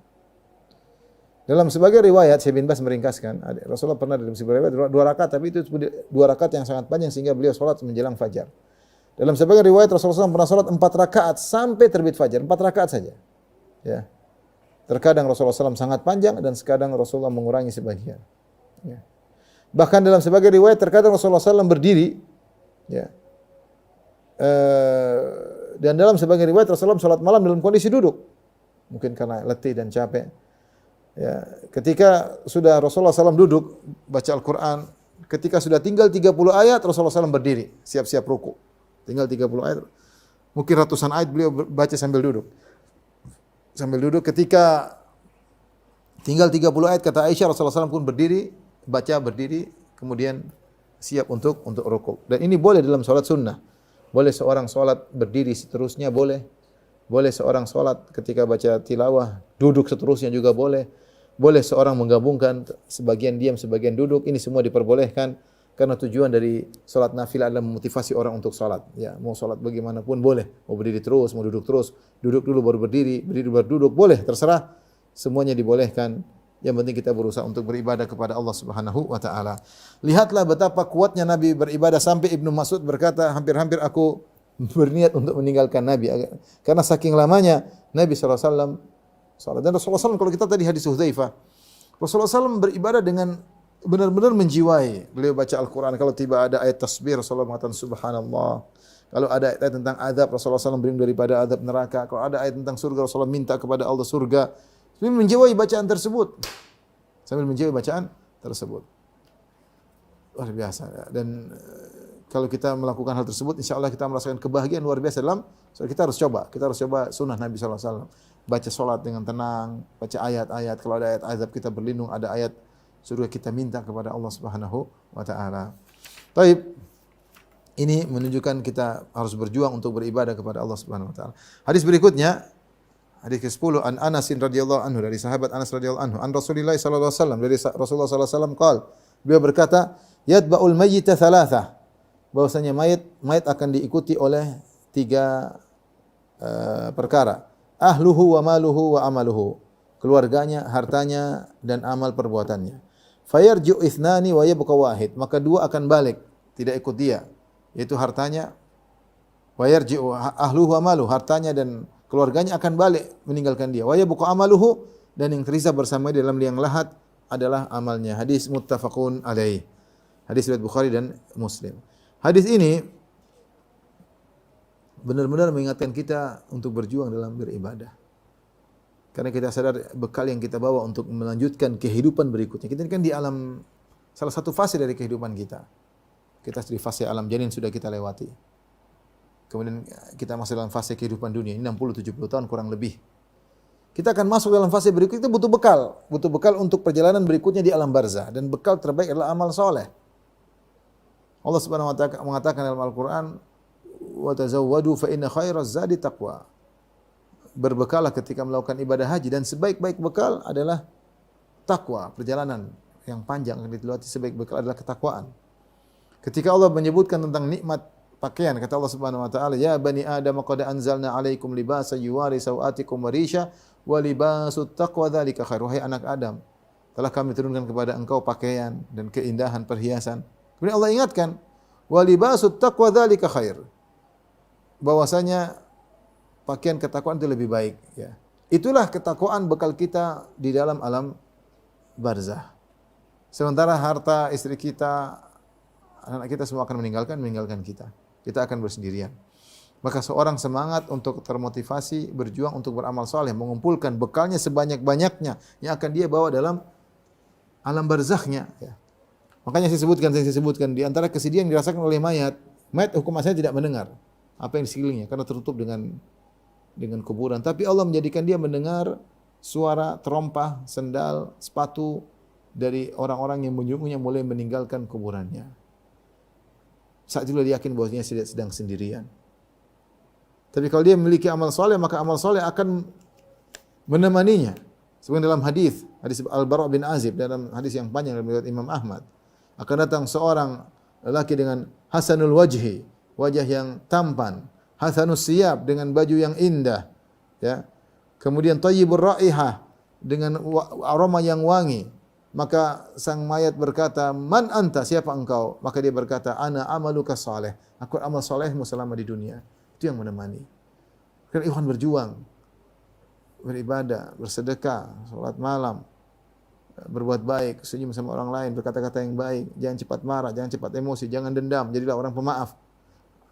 Dalam sebagian riwayat, Syekh bin Baz meringkaskan, Rasulullah pernah dalam sebagian riwayat 2 rakaat, tapi itu 2 rakaat yang sangat panjang sehingga beliau sholat menjelang fajar. Dalam sebagian riwayat Rasulullah SAW pernah sholat 4 rakaat sampai terbit fajar, 4 rakaat saja. Ya. Terkadang Rasulullah SAW sangat panjang dan sekadang Rasulullah mengurangi sebagian. Ya. Bahkan dalam sebagian riwayat terkadang Rasulullah SAW berdiri, ya. Dan dalam sebagian riwayat Rasulullah salat malam dalam kondisi duduk, mungkin karena letih dan capek. Ya, ketika sudah Rasulullah SAW duduk baca Al-Quran, ketika sudah tinggal 30 ayat Rasulullah SAW berdiri, siap-siap ruku. Tinggal 30 ayat, mungkin ratusan ayat beliau baca sambil duduk. Sambil duduk, ketika tinggal 30 ayat kata Aisyah Rasulullah SAW pun berdiri, baca berdiri, kemudian siap untuk ruku. Dan ini boleh dalam salat sunnah. Boleh seorang solat berdiri seterusnya, boleh. Boleh seorang solat ketika baca tilawah, duduk seterusnya juga boleh. Boleh seorang menggabungkan sebagian diam, sebagian duduk. Ini semua diperbolehkan karena tujuan dari solat nafilah adalah memotivasi orang untuk solat. Ya, mau solat bagaimanapun boleh. Mau berdiri terus, mau duduk terus. Duduk dulu baru berdiri, berdiri baru duduk. Boleh, terserah. Semuanya dibolehkan. Yang penting kita berusaha untuk beribadah kepada Allah Subhanahu wa taala. Lihatlah betapa kuatnya Nabi beribadah sampai Ibnu Mas'ud berkata, hampir-hampir aku berniat untuk meninggalkan Nabi karena saking lamanya Nabi sallallahu alaihi wasallam salat. Dan Rasulullah SAW kalau kita tadi hadis Hudzaifah, Rasulullah SAW beribadah dengan benar-benar menjiwai. Beliau baca Al-Qur'an, kalau tiba ada ayat tasbih Rasulullah mengatakan subhanallah. Kalau ada ayat tentang azab Rasulullah SAW berlindung daripada azab neraka. Kalau ada ayat tentang surga Rasulullah minta kepada Allah surga. Sambil menjiwai bacaan tersebut. Luar biasa. Dan kalau kita melakukan hal tersebut, insya Allah kita merasakan kebahagiaan luar biasa dalam. So, kita harus coba sunnah Nabi SAW. Baca solat dengan tenang, baca ayat-ayat. Kalau ada ayat azab kita berlindung, ada ayat surga kita minta kepada Allah Subhanahu wa taala. Baik. Ini menunjukkan kita harus berjuang untuk beribadah kepada Allah Subhanahu wa taala. Hadis berikutnya, hadis ke-10 an Anas radhiyallahu anhu, dari sahabat Anas radhiyallahu anhu, an Rasulillah sallallahu alaihi wasallam, dari Rasulullah sallallahu alaihi wasallam qaal, Beliau berkata, yatba'ul mayyita thalatha. Bahwasanya mayat akan diikuti oleh 3 perkara. Ahluhu wa maluhu wa amaluhu. Keluarganya, hartanya dan amal perbuatannya. Fayarji'u ithnani wa yabqa wahid. Maka 2 akan balik, tidak ikut dia, yaitu hartanya. Wa yarji'u ahluhu wa maluhu, hartanya dan keluarganya akan balik meninggalkan dia. Wa yabqa amaluhu, dan yang tersisa bersama dia dalam liang lahat adalah amalnya. Hadis muttafaqun alaih. Hadis riwayat Bukhari dan Muslim. Hadis ini benar-benar mengingatkan kita untuk berjuang dalam beribadah. Karena kita sadar bekal yang kita bawa untuk melanjutkan kehidupan berikutnya. Kita ini kan di alam, salah satu fase dari kehidupan kita. Kita di fase alam janin sudah kita lewati. Kemudian kita masuk dalam fase kehidupan dunia, 60-70 tahun kurang lebih. Kita akan masuk dalam fase berikutnya, kita butuh bekal. Butuh bekal untuk perjalanan berikutnya di alam barzah. Dan bekal terbaik adalah amal soleh. Allah Subhanahu wa ta'ala mengatakan dalam Al-Quran, وَتَزَوَّدُوا فَإِنَّ خَيْرَ الزَّادِ تَقْوَى. Berbekalah ketika melakukan ibadah haji, dan sebaik-baik bekal adalah takwa. Perjalanan yang panjang yang dilewati, sebaik bekal adalah ketakwaan. Ketika Allah menyebutkan tentang nikmat pakaian, kata Allah Subhanahu wa ta'ala, ya bani Adam qad anzalna alaikum libasan yuwari sawatikum wa risha wa libasut taqwa dzalika khair. Wahai anak Adam, telah kami turunkan kepada engkau pakaian dan keindahan perhiasan. Kemudian Allah ingatkan, wa libasut taqwa dzalika khair. Bahwasanya pakaian ketakwaan itu lebih baik, ya. Itulah ketakwaan bekal kita di dalam alam barzah. Sementara harta, istri kita, anak kita semua akan meninggalkan kita. Kita akan bersendirian. Maka seorang semangat untuk termotivasi, berjuang untuk beramal saleh, mengumpulkan bekalnya sebanyak-banyaknya yang akan dia bawa dalam alam barzahnya, ya. Makanya saya sebutkan di antara kesedihan yang dirasakan oleh mayat hukum asalnya tidak mendengar apa yang di sekelilingnya karena tertutup dengan kuburan. Tapi Allah menjadikan dia mendengar suara terompah, sendal, sepatu dari orang-orang yang menyungguhnya mulai meninggalkan kuburannya. Saat itu dia yakin bahwa dia sedang sendirian. Tapi kalau dia memiliki amal soleh, maka amal soleh akan menemaninya. Seperti dalam hadis Al-Bara' bin Azib, dalam hadis yang panjang dari riwayat Imam Ahmad, akan datang seorang lelaki dengan hasanul wajhi, wajah yang tampan, hasanus siyab, dengan baju yang indah, ya. Kemudian thayyibur raihah, dengan aroma yang wangi. Maka sang mayat berkata, "Man anta? Siapa engkau?" Maka dia berkata, "Ana amaluka saleh." Aku amal salehmu selama di dunia. Itu yang menemani. Karena ikhwan berjuang, beribadah, bersedekah, salat malam, berbuat baik, senyum sama orang lain, berkata-kata yang baik, jangan cepat marah, jangan cepat emosi, jangan dendam, jadilah orang pemaaf.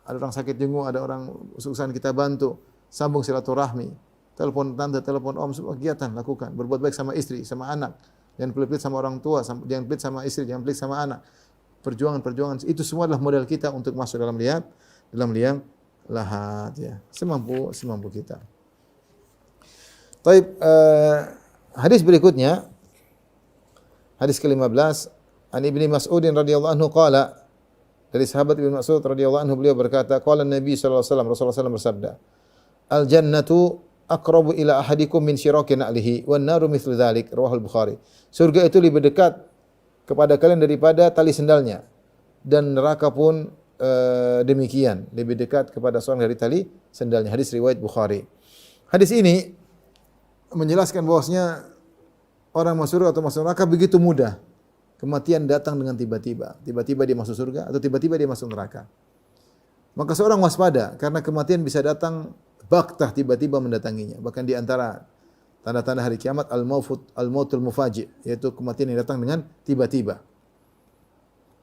Ada orang sakit jenguk, ada orang kesusahan, kita bantu, sambung silaturahmi, telepon tante, telepon om, semua kegiatan lakukan, berbuat baik sama istri, sama anak, jangan pelit-pelit sama orang tua, jangan pelit sama istri, jangan pelit sama anak. Perjuangan itu semua adalah modal kita untuk masuk dalam liang lahat, ya. Semampu kita. Baik, hadis berikutnya, hadis ke-15, an Ibnu Mas'ud radhiyallahu anhu qala, dari sahabat Ibnu Mas'ud radhiyallahu anhu, beliau berkata, qala Nabi sallallahu alaihi wasallam, Rasulullah SAW bersabda, al jannatu aqrabu ila ahadikum min syiraki na'lihi wan naru mithlu dzalik, rawahul Bukhari. Surga itu lebih dekat kepada kalian daripada tali sendalnya, dan neraka pun demikian, lebih dekat kepada seorang dari tali sendalnya. Hadis riwayat Bukhari. Hadis ini menjelaskan bahwasanya orang masuk surga atau masuk neraka begitu mudah. Kematian datang dengan tiba-tiba. Tiba-tiba dia masuk surga atau tiba-tiba dia masuk neraka. Maka seorang waspada karena kematian bisa datang baktah, tiba-tiba mendatanginya. Bahkan di antara tanda-tanda hari kiamat al-mautul mufaji', yaitu kematian yang datang dengan tiba-tiba.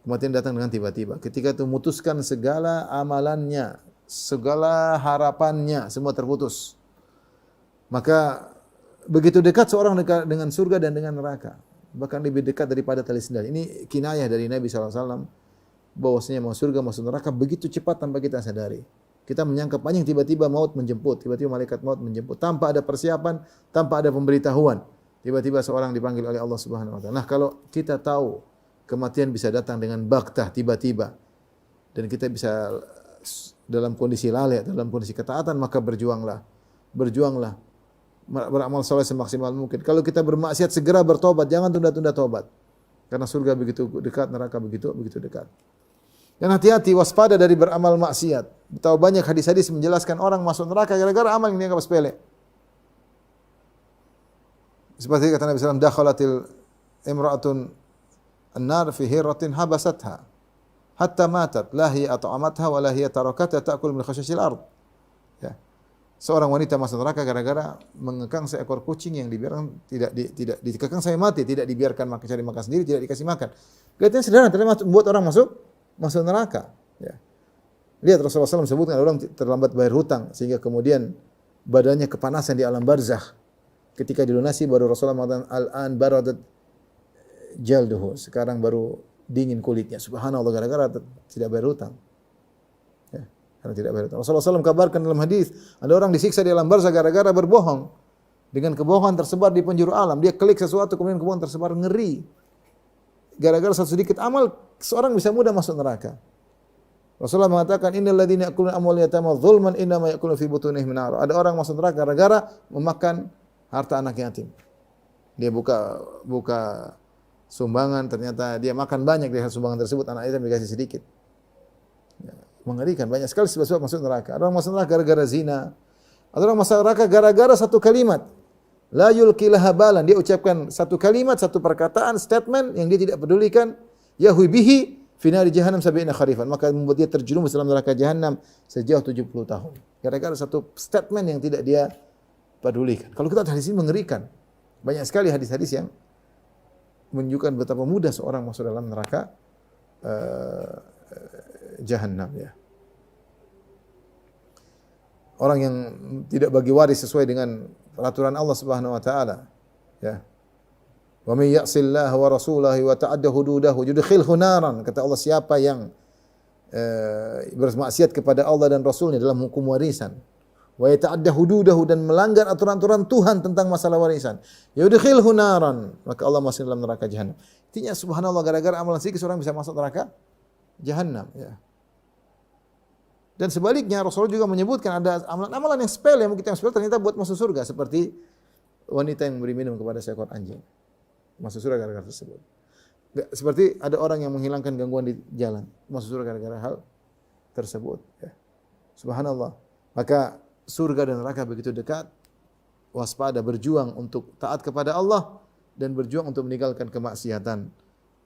Kematian datang dengan tiba-tiba. Ketika itu memutuskan segala amalannya, segala harapannya, semua terputus. Maka begitu dekat seorang dengan surga dan dengan neraka. Bahkan lebih dekat daripada tali sendal. Ini kinayah dari Nabi SAW. Bahwasanya mau surga, masuk neraka begitu cepat tanpa kita sadari. Kita menyangka panjang, tiba-tiba maut menjemput. Tiba-tiba malaikat maut menjemput. Tanpa ada persiapan, tanpa ada pemberitahuan. Tiba-tiba seorang dipanggil oleh Allah Subhanahu Wa Taala. Nah, kalau kita tahu kematian bisa datang dengan baktah, tiba-tiba, dan kita bisa dalam kondisi lalai, dalam kondisi ketaatan, maka berjuanglah. Beramal soleh semaksimal mungkin. Kalau kita bermaksiat, segera bertobat, jangan tunda-tunda tobat. Karena surga begitu dekat, neraka begitu dekat. Dan hati-hati, waspada dari beramal maksiat. Betapa banyak hadis-hadis menjelaskan orang masuk neraka gara-gara amal yang dianggap sepele. Seperti kata Nabi SAW, dakhalatil imra'atun an-nar fi hirratin habasatha hatta matat la hiya at'amatha wa la hiya tarakatha ta'kul min khashashil ard. Ya. Seorang wanita masuk neraka gara-gara mengekang seekor kucing yang dibiarkan tidak dikekang sampai mati, tidak dibiarkan cari makan sendiri, tidak dikasih makan. Kelihatannya sederhana, tapi membuat orang masuk neraka. Ya. Lihat Rasulullah SAW sebutkan ada orang terlambat bayar hutang sehingga kemudian badannya kepanasan di alam barzakh. Ketika dilunasi baru Rasulullah mengatakan al-an baradat jalduhu, sekarang baru dingin kulitnya. Subhanallah, gara-gara tidak bayar hutang. Ya, karena tidak bayar hutang. Rasulullah SAW kabarkan dalam hadis, ada orang disiksa di alam barzakh gara-gara berbohong. Dengan kebohongan tersebar di penjuru alam. Dia klik sesuatu kemudian kebohongan tersebar, ngeri. Gara-gara satu sedikit amal, seorang bisa mudah masuk neraka. Rasulullah mengatakan, innal ladzina ya'kuluna amwal yatama dzulman innama ya'kuluna fi butunihim nar. Ada orang masuk neraka gara-gara memakan harta anak yatim. Dia buka sumbangan, ternyata dia makan banyak dari sumbangan tersebut, anak yatim dikasih sedikit. Ya, mengerikan, banyak sekali sebab-sebab masuk neraka. Ada orang masuk neraka gara-gara zina. Ada orang masuk neraka gara-gara satu kalimat. La yulqi laha balan, dia ucapkan satu kalimat, satu perkataan, statement yang dia tidak pedulikan, yahwi bihi fi nari jahannam 70 kharifan, maka membuat dia terjerumus dalam neraka jahannam sejauh 70 tahun. Gara-gara satu statement yang tidak dia pedulikan. Kalau kita hadis ini mengerikan. Banyak sekali hadis-hadis yang menunjukkan betapa mudah seorang masuk dalam neraka jahannam, ya. Orang yang tidak bagi waris sesuai dengan peraturan Allah Subhanahu wa taala, ya. Wa may ya'sillaha wa rasulahu wa ta'adda hududahu yudkhilhu naran. Kata Allah, siapa yang bermaksiat kepada Allah dan Rasulnya dalam hukum warisan, wa yata'adda hududahu, dan melanggar aturan-aturan Tuhan tentang masalah warisan, yudkhilhu naran, maka Allah masuk dalam neraka jahannam. Intinya subhanallah, gara-gara amalan sedikit seorang bisa masuk neraka jahannam, ya. Dan sebaliknya Rasulullah juga menyebutkan ada amalan-amalan yang sepele, yang kita yang sepele ternyata buat masuk surga, seperti wanita yang memberi minum kepada seekor anjing. Masuk surga gara-gara tersebut. Seperti ada orang yang menghilangkan gangguan di jalan, masuk surga gara-gara hal tersebut, ya. Subhanallah. Maka surga dan neraka begitu dekat. Waspada, berjuang untuk taat kepada Allah dan berjuang untuk meninggalkan kemaksiatan.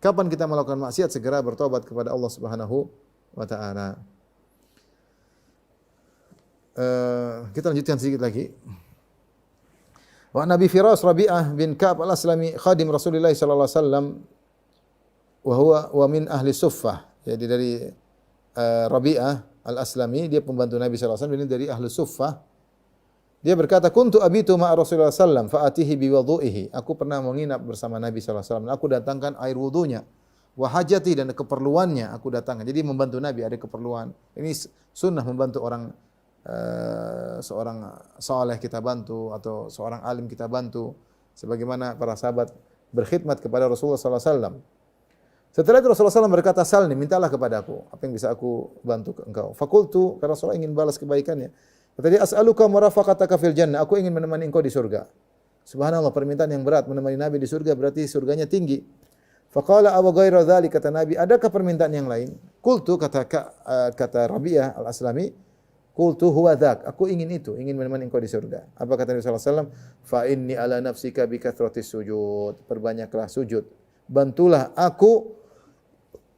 Kapan kita melakukan maksiat, segera bertobat kepada Allah Subhanahu wa taala. Kita lanjutkan sedikit lagi. Wa Nabi Firas Rabi'ah bin Ka'ab al-Aslami khadim Rasulullah sallallahu alaihi wasallam wa min ahli Suffah. Jadi dari Rabi'ah al-Aslami, dia pembantu Nabi sallallahu alaihi wasallam, ini dari ahli Suffah. Dia berkata, kuntu abitu ma'a Rasulullah sallallahu alaihi wasallam fa atihi bi wudu'ihi. Aku pernah menginap bersama Nabi sallallahu alaihi wasallam. Aku datangkan air wudunya. Wa hajati, dan keperluannya aku datangkan. Jadi membantu Nabi, ada keperluan. Ini sunnah membantu orang, seorang saleh kita bantu, atau seorang alim kita bantu, sebagaimana para sahabat berkhidmat kepada Rasulullah sallallahu alaihi wasallam. Setelah itu Rasulullah SAW berkata, salni, mintalah kepadaku, apa yang bisa aku bantu engkau. Fakultu, karena Rasulullah ingin balas kebaikannya. Kata dia, as'aluka murafaqataka fil jannah, aku ingin menemani engkau di surga. Subhanallah, permintaan yang berat, menemani Nabi di surga berarti surganya tinggi. Faqala aw ghairu dzalik, kata Nabi, adakah permintaan yang lain? Qultu, kata Rabi'ah al-Aslami, qultu huwa dzak, aku ingin itu, ingin menemani engkau di surga. Apa kata Nabi sallallahu alaihi wasallam? Fa inni ala nafsika bi kathratis sujud, perbanyaklah sujud. Bantulah aku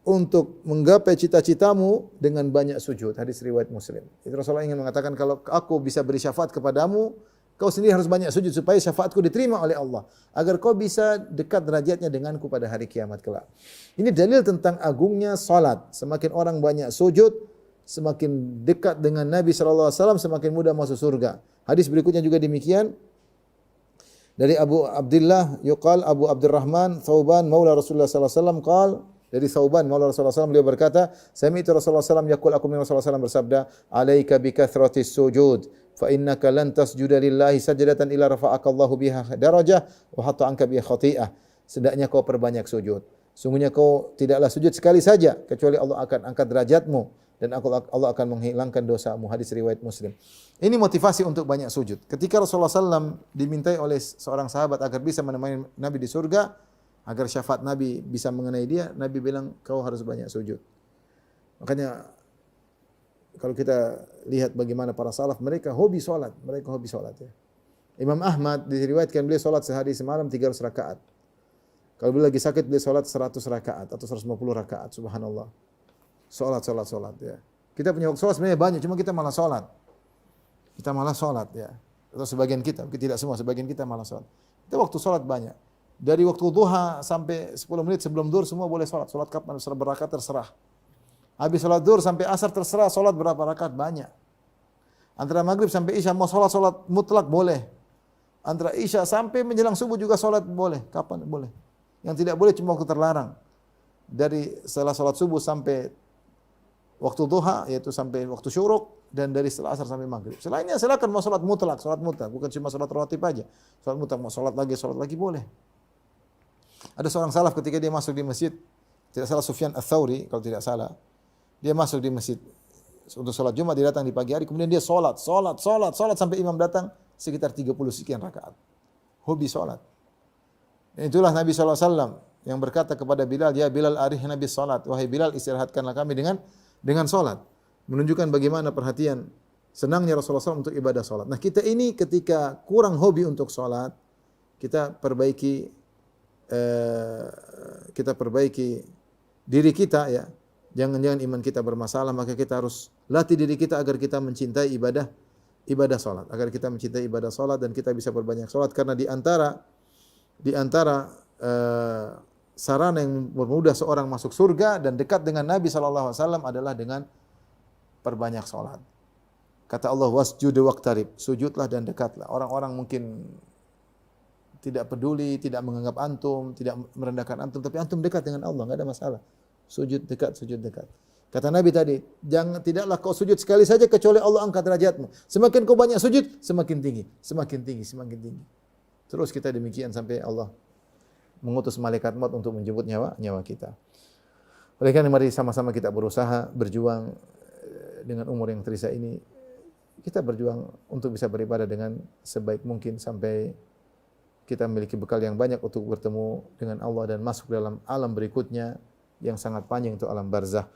untuk menggapai cita-citamu dengan banyak sujud. Hadis riwayat Muslim. Itu Rasulullah ingin mengatakan, kalau aku bisa beri syafaat kepadamu, kau sendiri harus banyak sujud supaya syafaatku diterima oleh Allah, agar kau bisa dekat derajatnya denganku pada hari kiamat kelak. Ini dalil tentang agungnya salat. Semakin orang banyak sujud, semakin dekat dengan Nabi sallallahu alaihi wasallam, semakin mudah masuk surga. Hadis berikutnya juga demikian. Dari Abu Abdullah yuqal Abu Abdurrahman Thauban maula Rasulullah sallallahu alaihi wasallam qala, dari Thauban maula Rasulullah sallallahu alaihi wasallam, beliau berkata, sami'tu Rasulullah sallallahu alaihi wasallam yaqul, aku mendengar Rasulullah sallallahu alaihi wasallam bersabda, alaika bi kathratis sujud fa innaka lan tasjuda lillahi sajdatan illa rafa'aka Allahu biha darajah wa hatta anka biha khati'ah. Hendaknya kau perbanyak sujud. Sungguhnya kau tidaklah sujud sekali saja kecuali Allah akan angkat derajatmu dan Allah akan menghilangkan dosamu. Hadis riwayat Muslim. Ini motivasi untuk banyak sujud. Ketika Rasulullah SAW dimintai oleh seorang sahabat agar bisa menemani Nabi di surga, Agar syafaat Nabi bisa mengenai dia, Nabi bilang kau harus banyak sujud. Makanya kalau kita lihat bagaimana para salaf, mereka hobi salat ya. Imam Ahmad diriwayatkan beliau salat sehari semalam 300 rakaat. Kalau beliau lagi sakit beliau salat 100 rakaat atau 150 rakaat, subhanallah. Salat ya. Kita punya waktu salat sebenarnya banyak, cuma kita malah salat. Kita malah salat ya. Atau sebagian kita, mungkin tidak semua, sebagian kita malah salat. Kita waktu salat banyak. Dari waktu duha sampai 10 menit sebelum zuhur semua boleh salat. Salat kapan berapa rakaat terserah. Habis salat zuhur sampai asar terserah salat berapa rakaat banyak. Antara maghrib sampai isya mau salat mutlak boleh. Antara isya sampai menjelang subuh juga salat boleh. Kapan boleh. Yang tidak boleh cuma waktu terlarang. Dari setelah salat subuh sampai waktu duha yaitu sampai waktu syuruk dan dari setelah asar sampai maghrib. Selainnya silakan mau salat mutlak, bukan cuma salat rawatib aja. Salat mutlak mau salat lagi boleh. Ada seorang salaf ketika dia masuk di masjid, tidak salah Sufyan Ats-Tsauri kalau tidak salah. Dia masuk di masjid untuk salat Jumat, dia datang di pagi hari, kemudian dia salat sampai imam datang sekitar 30 sekian rakaat. Hobi salat. Dan itulah Nabi sallallahu alaihi wasallam yang berkata kepada Bilal, "Ya Bilal, arihna bis salat." Wahai Bilal, istirahatkanlah kami dengan salat. Menunjukkan bagaimana perhatian senangnya Rasulullah SAW untuk ibadah salat. Nah, kita ini ketika kurang hobi untuk salat, kita perbaiki diri kita ya. Jangan-jangan iman kita bermasalah, maka kita harus latih diri kita agar kita mencintai ibadah salat, agar kita mencintai ibadah salat dan kita bisa berbanyak salat karena di antara sarana yang bermudah seorang masuk surga dan dekat dengan Nabi sallallahu alaihi wasallam adalah dengan perbanyak salat. Kata Allah, wasjud waqtarib, sujudlah dan dekatlah. Orang-orang mungkin tidak peduli, tidak menganggap antum, tidak merendahkan antum, tapi antum dekat dengan Allah, enggak ada masalah. Sujud dekat. Kata Nabi tadi, tidaklah kau sujud sekali saja kecuali Allah angkat derajatmu. Semakin kau banyak sujud, semakin tinggi. Terus kita demikian sampai Allah mengutus malaikat maut untuk menjemput nyawa kita. Oleh karena mari sama-sama kita berusaha, berjuang dengan umur yang tersisa ini. Kita berjuang untuk bisa beribadah dengan sebaik mungkin sampai kita memiliki bekal yang banyak untuk bertemu dengan Allah dan masuk dalam alam berikutnya yang sangat panjang, itu alam barzakh.